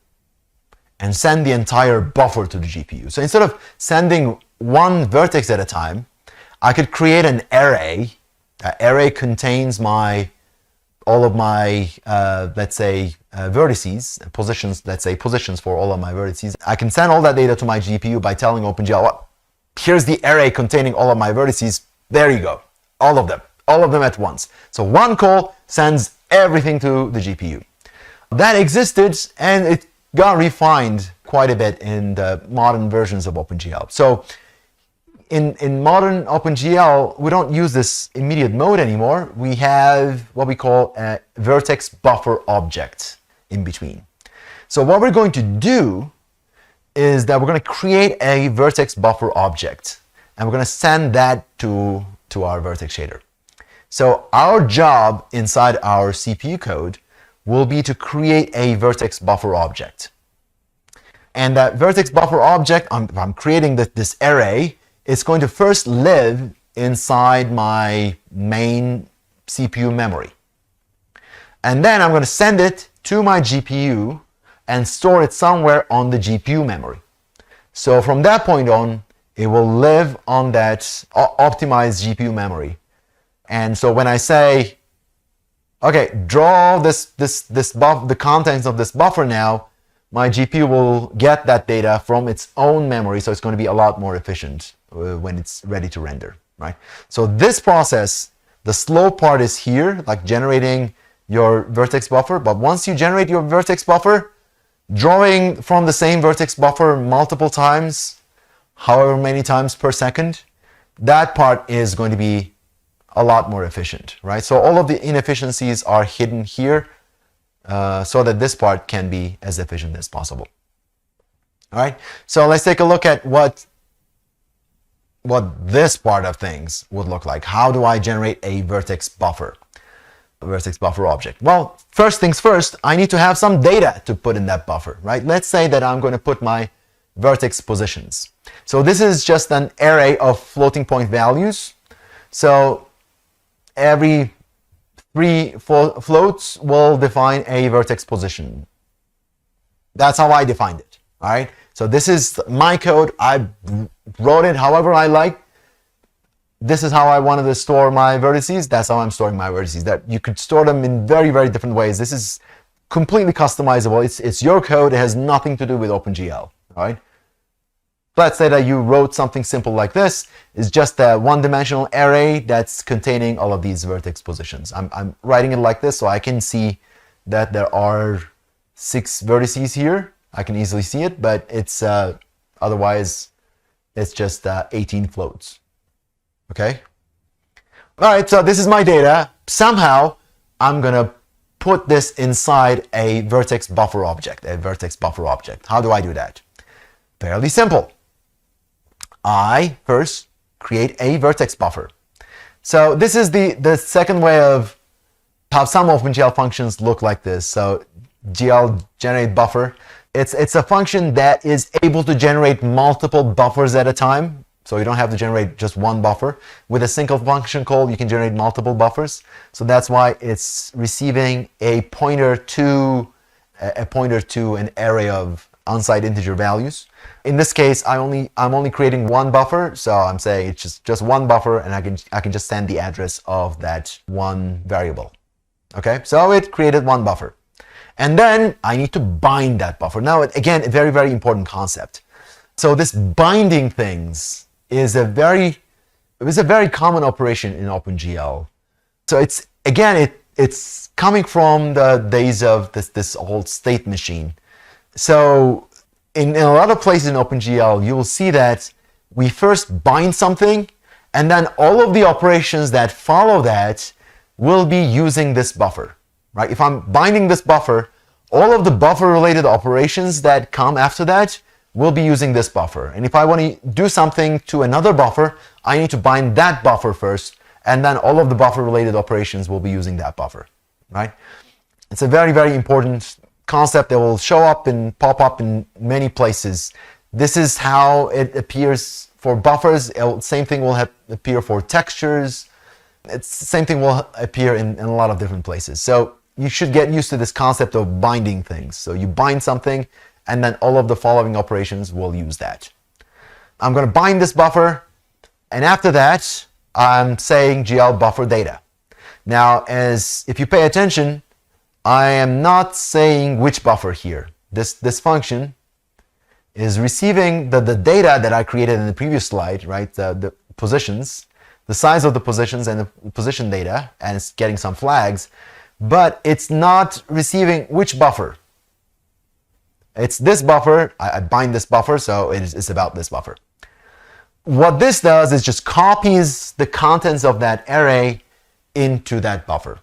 and send the entire buffer to the GPU. So instead of sending one vertex at a time, I could create an array. That array contains all of my, let's say, vertices, positions, let's say positions for all of my vertices. I can send all that data to my GPU by telling OpenGL, well, here's the array containing all of my vertices. There you go. All of them at once. So one call sends everything to the GPU. That existed, and it got refined quite a bit in the modern versions of OpenGL. So in modern OpenGL, we don't use this immediate mode anymore. We have what we call a vertex buffer object in between. So what we're going to do is that we're going to create a vertex buffer object, and we're going to send that to our vertex shader. So our job inside our CPU code will be to create a vertex buffer object. And that vertex buffer object, I'm creating this array, it's going to first live inside my main CPU memory. And then I'm going to send it to my GPU and store it somewhere on the GPU memory. So from that point on, it will live on that optimized GPU memory. And so when I say, okay, draw the contents of this buffer now, my GPU will get that data from its own memory, so it's going to be a lot more efficient when it's ready to render, right? So this process, the slow part is here, like generating your vertex buffer. But once you generate your vertex buffer, drawing from the same vertex buffer multiple times, however many times per second, that part is going to be a lot more efficient, right? So all of the inefficiencies are hidden here so that this part can be as efficient as possible. All right, so let's take a look at what this part of things would look like. How do I generate a vertex buffer object? Well, first things first, I need to have some data to put in that buffer, right? Let's say that I'm going to put my vertex positions. So this is just an array of floating point values. So every 3 floats will define a vertex position. That's how I defined it, all right? So this is my code. I wrote it however I like. This is how I wanted to store my vertices. That's how I'm storing my vertices. That you could store them in very, very different ways. This is completely customizable. It's your code. It has nothing to do with OpenGL. All right. Let's say that you wrote something simple like this. It's just a one-dimensional array that's containing all of these vertex positions. I'm writing it like this so I can see that there are 6 vertices here. I can easily see it, but it's otherwise it's just 18 floats. Okay. All right. So this is my data. Somehow I'm gonna put this inside a vertex buffer object. How do I do that? Fairly simple. I first create a vertex buffer. So this is the second way of how some OpenGL functions look like this. So GL generate buffer. It's a function that is able to generate multiple buffers at a time. So you don't have to generate just one buffer. With a single function call, you can generate multiple buffers. So that's why it's receiving a pointer to an array of unsigned integer values. In this case, I'm only creating one buffer, so I'm saying it's just one buffer, and I can just send the address of that one variable. Okay, so it created one buffer, and then I need to bind that buffer. Now, again, a very, very important concept. So this binding things is a very common operation in OpenGL. So it's coming from the days of this old state machine. So in a lot of places in OpenGL, you will see that we first bind something, and then all of the operations that follow that will be using this buffer, right? If I'm binding this buffer, all of the buffer-related operations that come after that will be using this buffer. And if I want to do something to another buffer, I need to bind that buffer first, and then all of the buffer-related operations will be using that buffer, right? It's a very, very important concept that will show up and pop up in many places. This is how it appears for buffers. Same thing will appear for textures. The same thing will appear in a lot of different places. So you should get used to this concept of binding things. So you bind something, and then all of the following operations will use that. I'm going to bind this buffer, and after that, I'm saying GL buffer data. Now, if you pay attention, I am not saying which buffer here. This function is receiving the data that I created in the previous slide, right? The positions, the size of the positions and the position data, and it's getting some flags, but it's not receiving which buffer. It's this buffer. I bind this buffer, so it's about this buffer. What this does is just copies the contents of that array into that buffer.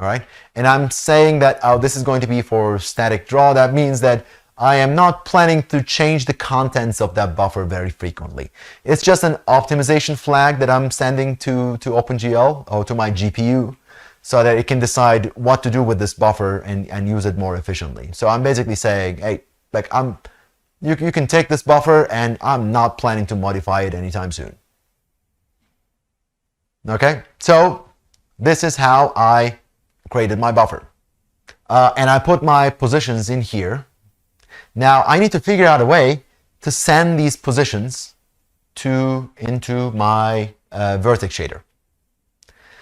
All right, and I'm saying that this is going to be for static draw. That means that I am not planning to change the contents of that buffer very frequently. It's just an optimization flag that I'm sending to OpenGL or to my GPU so that it can decide what to do with this buffer and use it more efficiently. So I'm basically saying, hey, like you can take this buffer, and I'm not planning to modify it anytime soon. Okay, so this is how I created my buffer. And I put my positions in here. Now I need to figure out a way to send these positions into my vertex shader.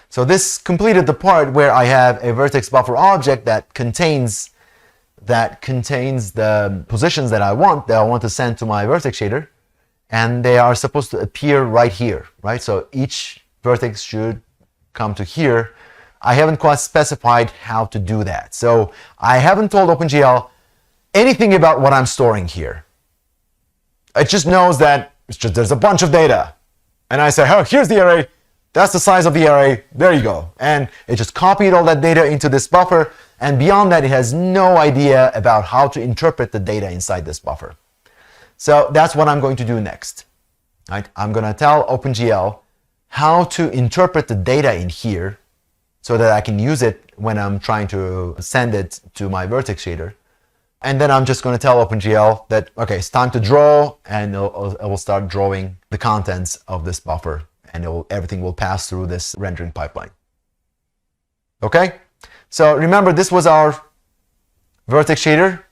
So this completed the part where I have a vertex buffer object that contains the positions that I want to send to my vertex shader, and they are supposed to appear right here, right? So each vertex should come to here. I haven't quite specified how to do that. So I haven't told OpenGL anything about what I'm storing here. It just knows that there's a bunch of data. And I say, oh, here's the array. That's the size of the array. There you go. And it just copied all that data into this buffer. And beyond that, it has no idea about how to interpret the data inside this buffer. So that's what I'm going to do next. Right? I'm going to tell OpenGL how to interpret the data in here so that I can use it when I'm trying to send it to my vertex shader. And then I'm just going to tell OpenGL that, okay, it's time to draw, and it will start drawing the contents of this buffer, and everything will pass through this rendering pipeline. Okay? So remember, this was our vertex shader.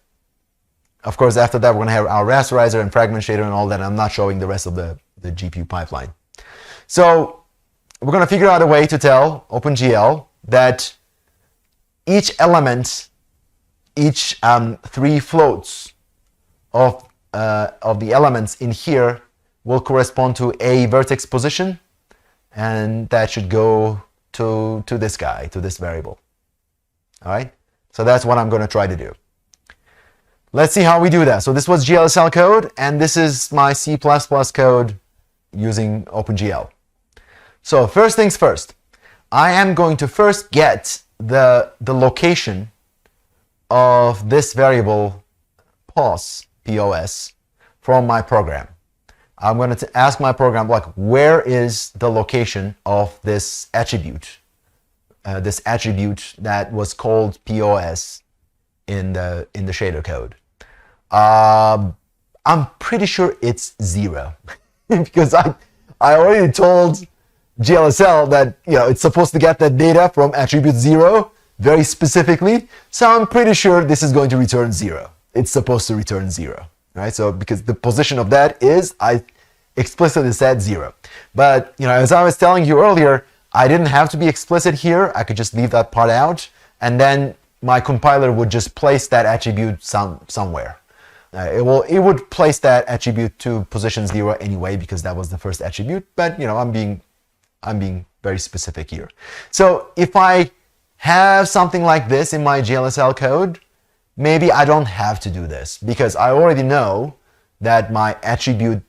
Of course, after that, we're going to have our rasterizer and fragment shader and all that. I'm not showing the rest of the GPU pipeline. So we're going to figure out a way to tell OpenGL that each element each three floats of the elements in here will correspond to a vertex position, and that should go to this guy, to this variable. All right, so that's what I'm going to try to do. Let's see how we do that. So this was GLSL code, and this is my C++ code using OpenGL. So first things first, I am going to first get the location of this variable POS, POS, from my program. I'm going to ask my program, like, where is the location of this attribute that was called POS in the shader code. I'm pretty sure it's 0 because I already told GLSL that it's supposed to get that data from attribute 0 very specifically. So I'm pretty sure this is going to return 0. It's supposed to return 0, right? So because the position of that is, I explicitly said 0. But as I was telling you earlier, I didn't have to be explicit here. I could just leave that part out, and then my compiler would just place that attribute somewhere. It would place that attribute to position 0 anyway because that was the first attribute. But I'm being very specific here. So if I have something like this in my GLSL code, maybe I don't have to do this because I already know that my attribute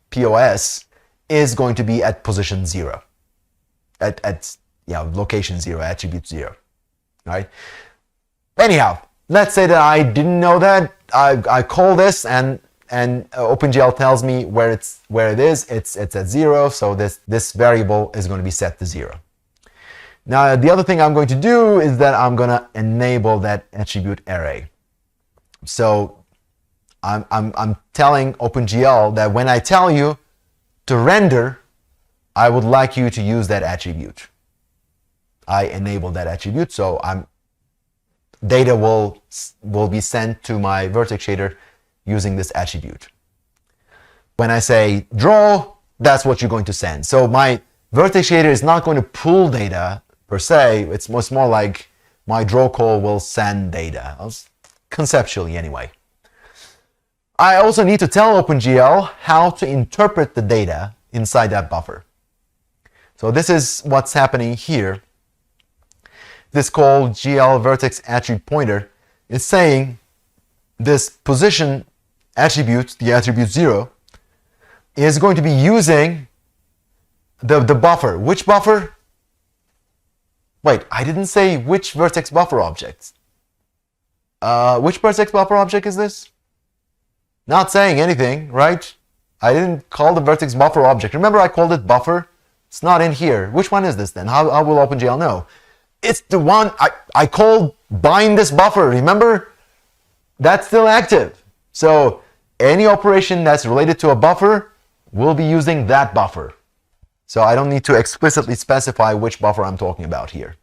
POS is going to be at position 0, at location 0, attribute 0, right? Anyhow, let's say that I didn't know that. I call this and OpenGL tells me where it is. It's at 0, so this variable is going to be set to 0. Now the other thing I'm going to do is that I'm going to enable that attribute array. So I'm telling OpenGL that when I tell you to render, I would like you to use that attribute. I enable that attribute, so data will be sent to my vertex shader using this attribute. When I say draw, that's what you're going to send. So my vertex shader is not going to pull data per se. It's more like my draw call will send data, conceptually anyway. I also need to tell OpenGL how to interpret the data inside that buffer. So this is what's happening here. This called GL vertex attribute pointer is saying this position attribute, the attribute 0, is going to be using the buffer. Which buffer? Wait, I didn't say which vertex buffer object. Which vertex buffer object is this? Not saying anything, right? I didn't call the vertex buffer object. Remember I called it buffer? It's not in here. Which one is this then? How will OpenGL know? It's the one I called bind this buffer. Remember? That's still active. So any operation that's related to a buffer will be using that buffer. So I don't need to explicitly specify which buffer I'm talking about here.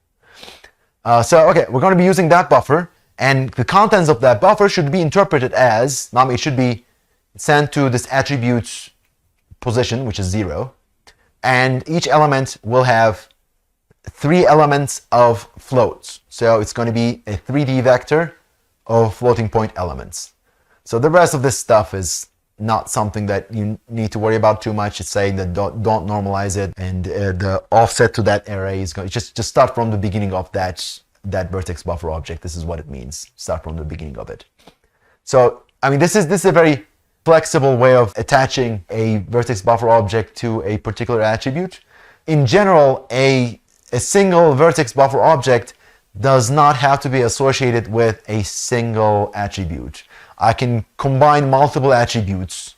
Okay, we're going to be using that buffer, and the contents of that buffer should be interpreted as, it should be sent to this attribute position, which is 0, and each element will have 3 elements of floats. So it's going to be a 3D vector of floating point elements. So the rest of this stuff is not something that you need to worry about too much. It's saying that don't normalize it, and the offset to that array is going to just start from the beginning of that vertex buffer object. This is what it means. Start from the beginning of it. So this is a very flexible way of attaching a vertex buffer object to a particular attribute. In general, a single vertex buffer object does not have to be associated with a single attribute. I can combine multiple attributes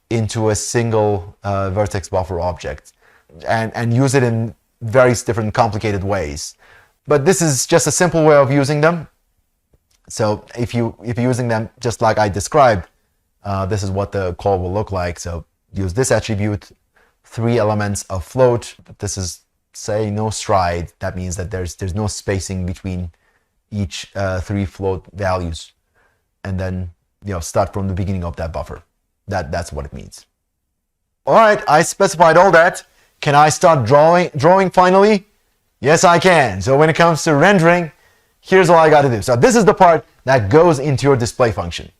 into a single vertex buffer object and use it in various different complicated ways. But this is just a simple way of using them. So if you're using them just like I described, this is what the call will look like. So use this attribute, 3 elements of float. This is, say, no stride. That means that there's no spacing between each 3 float values. And then start from the beginning of that buffer. That's what it means. All right, I specified all that. Can I start drawing finally? Yes, I can. So when it comes to rendering, here's all I got to do. So this is the part that goes into your display function.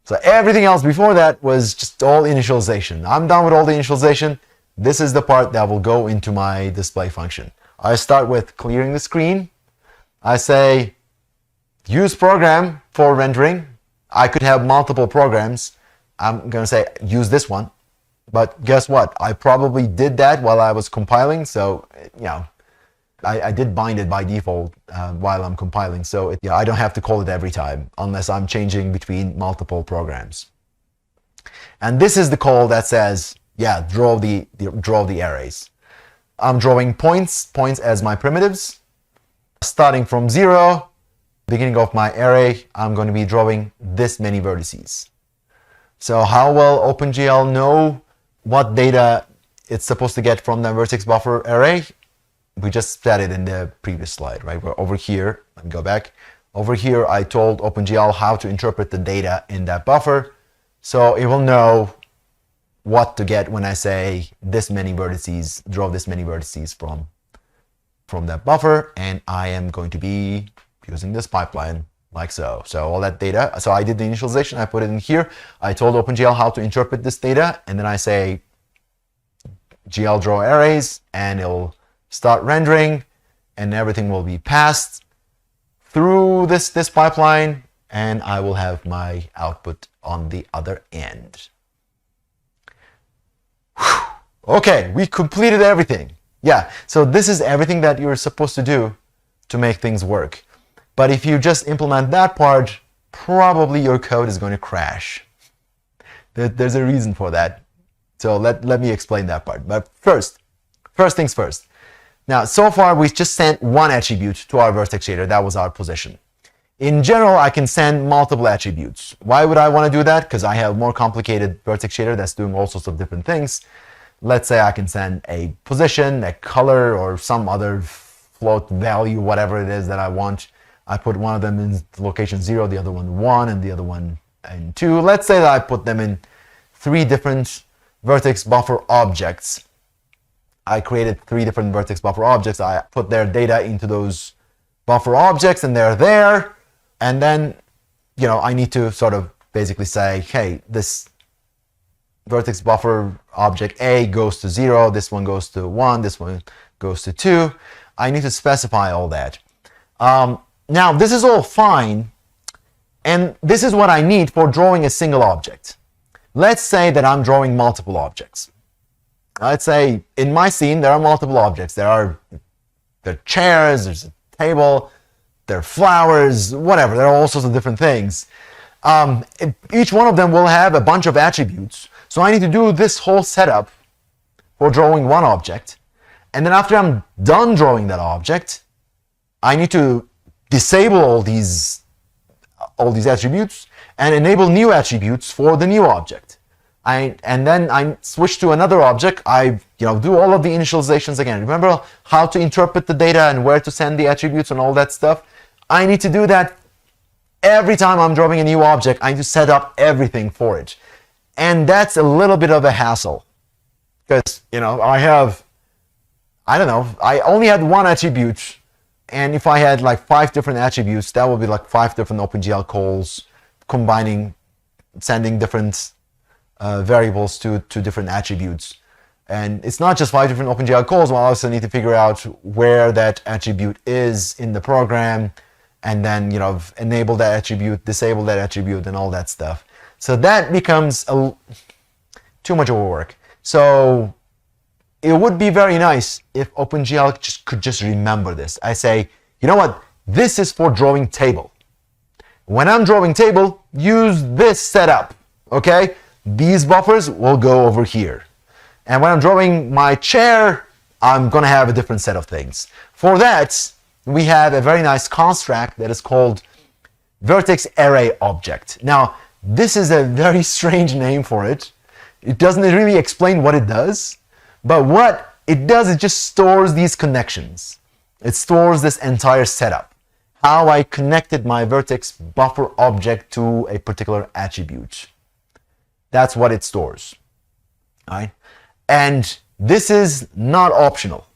So everything else before that was just all initialization. I'm done with all the initialization. This is the part that will go into my display function. I start with clearing the screen. I say, use program for rendering. I could have multiple programs. I'm going to say, use this one. But guess what? I probably did that while I was compiling. So, I did bind it by default while I'm compiling. So I don't have to call it every time unless I'm changing between multiple programs. And this is the call that says, draw the arrays. I'm drawing points as my primitives. Starting from 0, beginning of my array, I'm going to be drawing this many vertices. So how will OpenGL know what data it's supposed to get from the vertex buffer array? We just said it in the previous slide, right? We're over here. Let me go back. Over here, I told OpenGL how to interpret the data in that buffer. So it will know what to get when I say this many vertices, draw this many vertices from that buffer. And I am going to be using this pipeline like so. So all that data. So I did the initialization. I put it in here. I told OpenGL how to interpret this data. And then I say GL draw arrays, and it'll start rendering, and everything will be passed through this pipeline, and I will have my output on the other end. Whew. Okay, we completed everything. Yeah, so this is everything that you're supposed to do to make things work. But if you just implement that part, probably your code is going to crash. There's a reason for that. So let me explain that part. But first things first. Now, so far, we just sent one attribute to our vertex shader. That was our position. In general, I can send multiple attributes. Why would I want to do that? Because I have more complicated vertex shader that's doing all sorts of different things. Let's say I can send a position, a color, or some other float value, whatever it is that I want. I put one of them in location 0, the other one 1, and the other one in 2. Let's say that I put them in 3 different vertex buffer objects. I created 3 different vertex buffer objects. I put their data into those buffer objects, and they're there. And then, I need to sort of basically say, hey, this vertex buffer object A goes to 0, this one goes to 1, this one goes to 2. I need to specify all that. Now, this is all fine, and this is what I need for drawing a single object. Let's say that I'm drawing multiple objects. Let's say in my scene, there are multiple objects. There are chairs, there's a table, there are flowers, whatever. There are all sorts of different things. Each one of them will have a bunch of attributes. So I need to do this whole setup for drawing one object. And then after I'm done drawing that object, I need to disable all these attributes and enable new attributes for the new object. And then I switch to another object. I do all of the initializations again. Remember how to interpret the data and where to send the attributes and all that stuff? I need to do that every time I'm drawing a new object. I need to set up everything for it. And that's a little bit of a hassle. Because, I only had one attribute. And if I had like 5 different attributes, that would be like 5 different OpenGL calls, combining, sending different variables to different attributes. And it's not just 5 different OpenGL calls, but I also need to figure out where that attribute is in the program, and then enable that attribute, disable that attribute, and all that stuff. So that becomes too much overwork. So it would be very nice if OpenGL could just remember this. I say, you know what? This is for drawing table. When I'm drawing table, use this setup, okay? These buffers will go over here. And when I'm drawing my chair, I'm going to have a different set of things. For that, we have a very nice construct that is called vertex array object. Now, this is a very strange name for it. It doesn't really explain what it does, but what it does, it just stores these connections. It stores this entire setup. How I connected my vertex buffer object to a particular attribute. That's what it stores. All right? And this is not optional.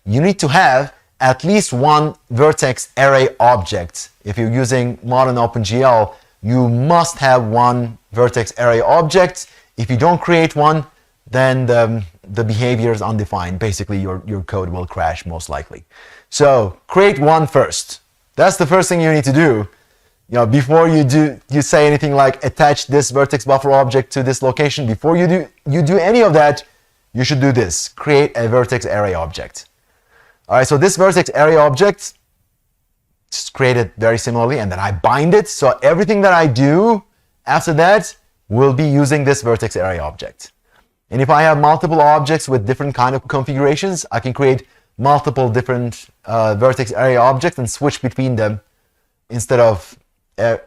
You need to have at least one vertex array object. If you're using modern OpenGL, you must have one vertex array object. If you don't create one, then the behavior is undefined. Basically, your code will crash most likely. So create one first. That's the first thing you need to do. Before you say anything like attach this vertex buffer object to this location, before you do any of that, you should do this. Create a vertex array object. All right, so this vertex array object, just create it very similarly, and then I bind it. So everything that I do after that will be using this vertex array object. And if I have multiple objects with different kind of configurations, I can create multiple different vertex array objects and switch between them instead of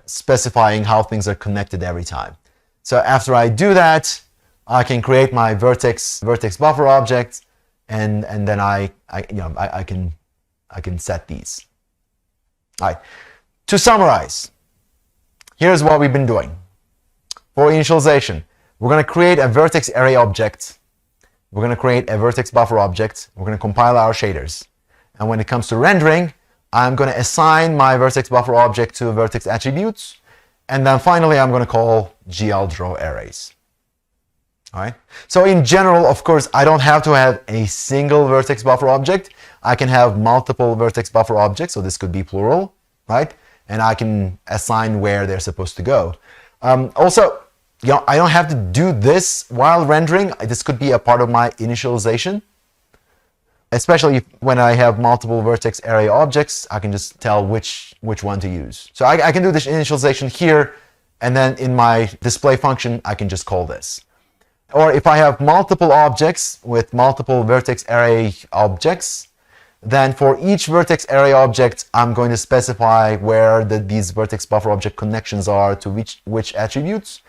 specifying how things are connected every time. So after I do that, I can create my vertex buffer object, and then I can set these. All right. To summarize, here's what we've been doing. For initialization, we're going to create a vertex array object. We're going to create a vertex buffer object. We're going to compile our shaders. And when it comes to rendering, I'm going to assign my vertex buffer object to vertex attributes. And then finally, I'm going to call GL draw arrays. All right. So in general, of course, I don't have to have a single vertex buffer object. I can have multiple vertex buffer objects. So this could be plural, right? And I can assign where they're supposed to go. Also, I don't have to do this while rendering. This could be a part of my initialization. Especially when I have multiple vertex array objects, I can just tell which one to use. So I can do this initialization here, and then in my display function, I can just call this. Or if I have multiple objects with multiple vertex array objects, then for each vertex array object, I'm going to specify where these vertex buffer object connections are to which attributes.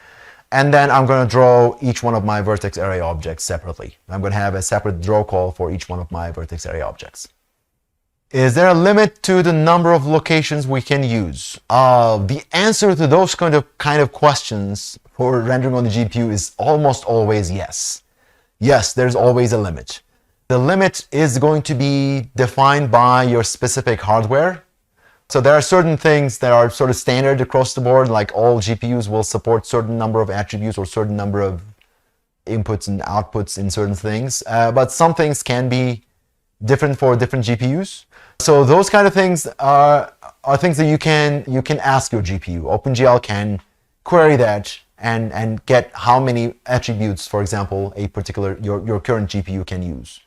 And then I'm going to draw each one of my vertex array objects separately. I'm going to have a separate draw call for each one of my vertex array objects. Is there a limit to the number of locations we can use? The answer to those kind of questions for rendering on the GPU is almost always yes. Yes, there's always a limit. The limit is going to be defined by your specific hardware. So there are certain things that are sort of standard across the board, like all GPUs will support certain number of attributes or certain number of inputs and outputs in certain things. But some things can be different for different GPUs. So those kind of things are things that you can ask your GPU. OpenGL can query that and get how many attributes, for example, your current GPU can use.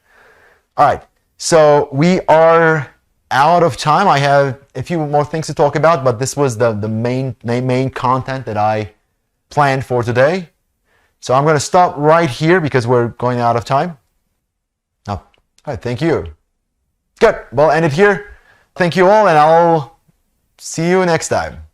All right, so we are out of time. I have a few more things to talk about, but this was the main content that I planned for today. So I'm going to stop right here because we're going out of time. Oh, all right, thank you. Good, we'll end it here. Thank you all, and I'll see you next time.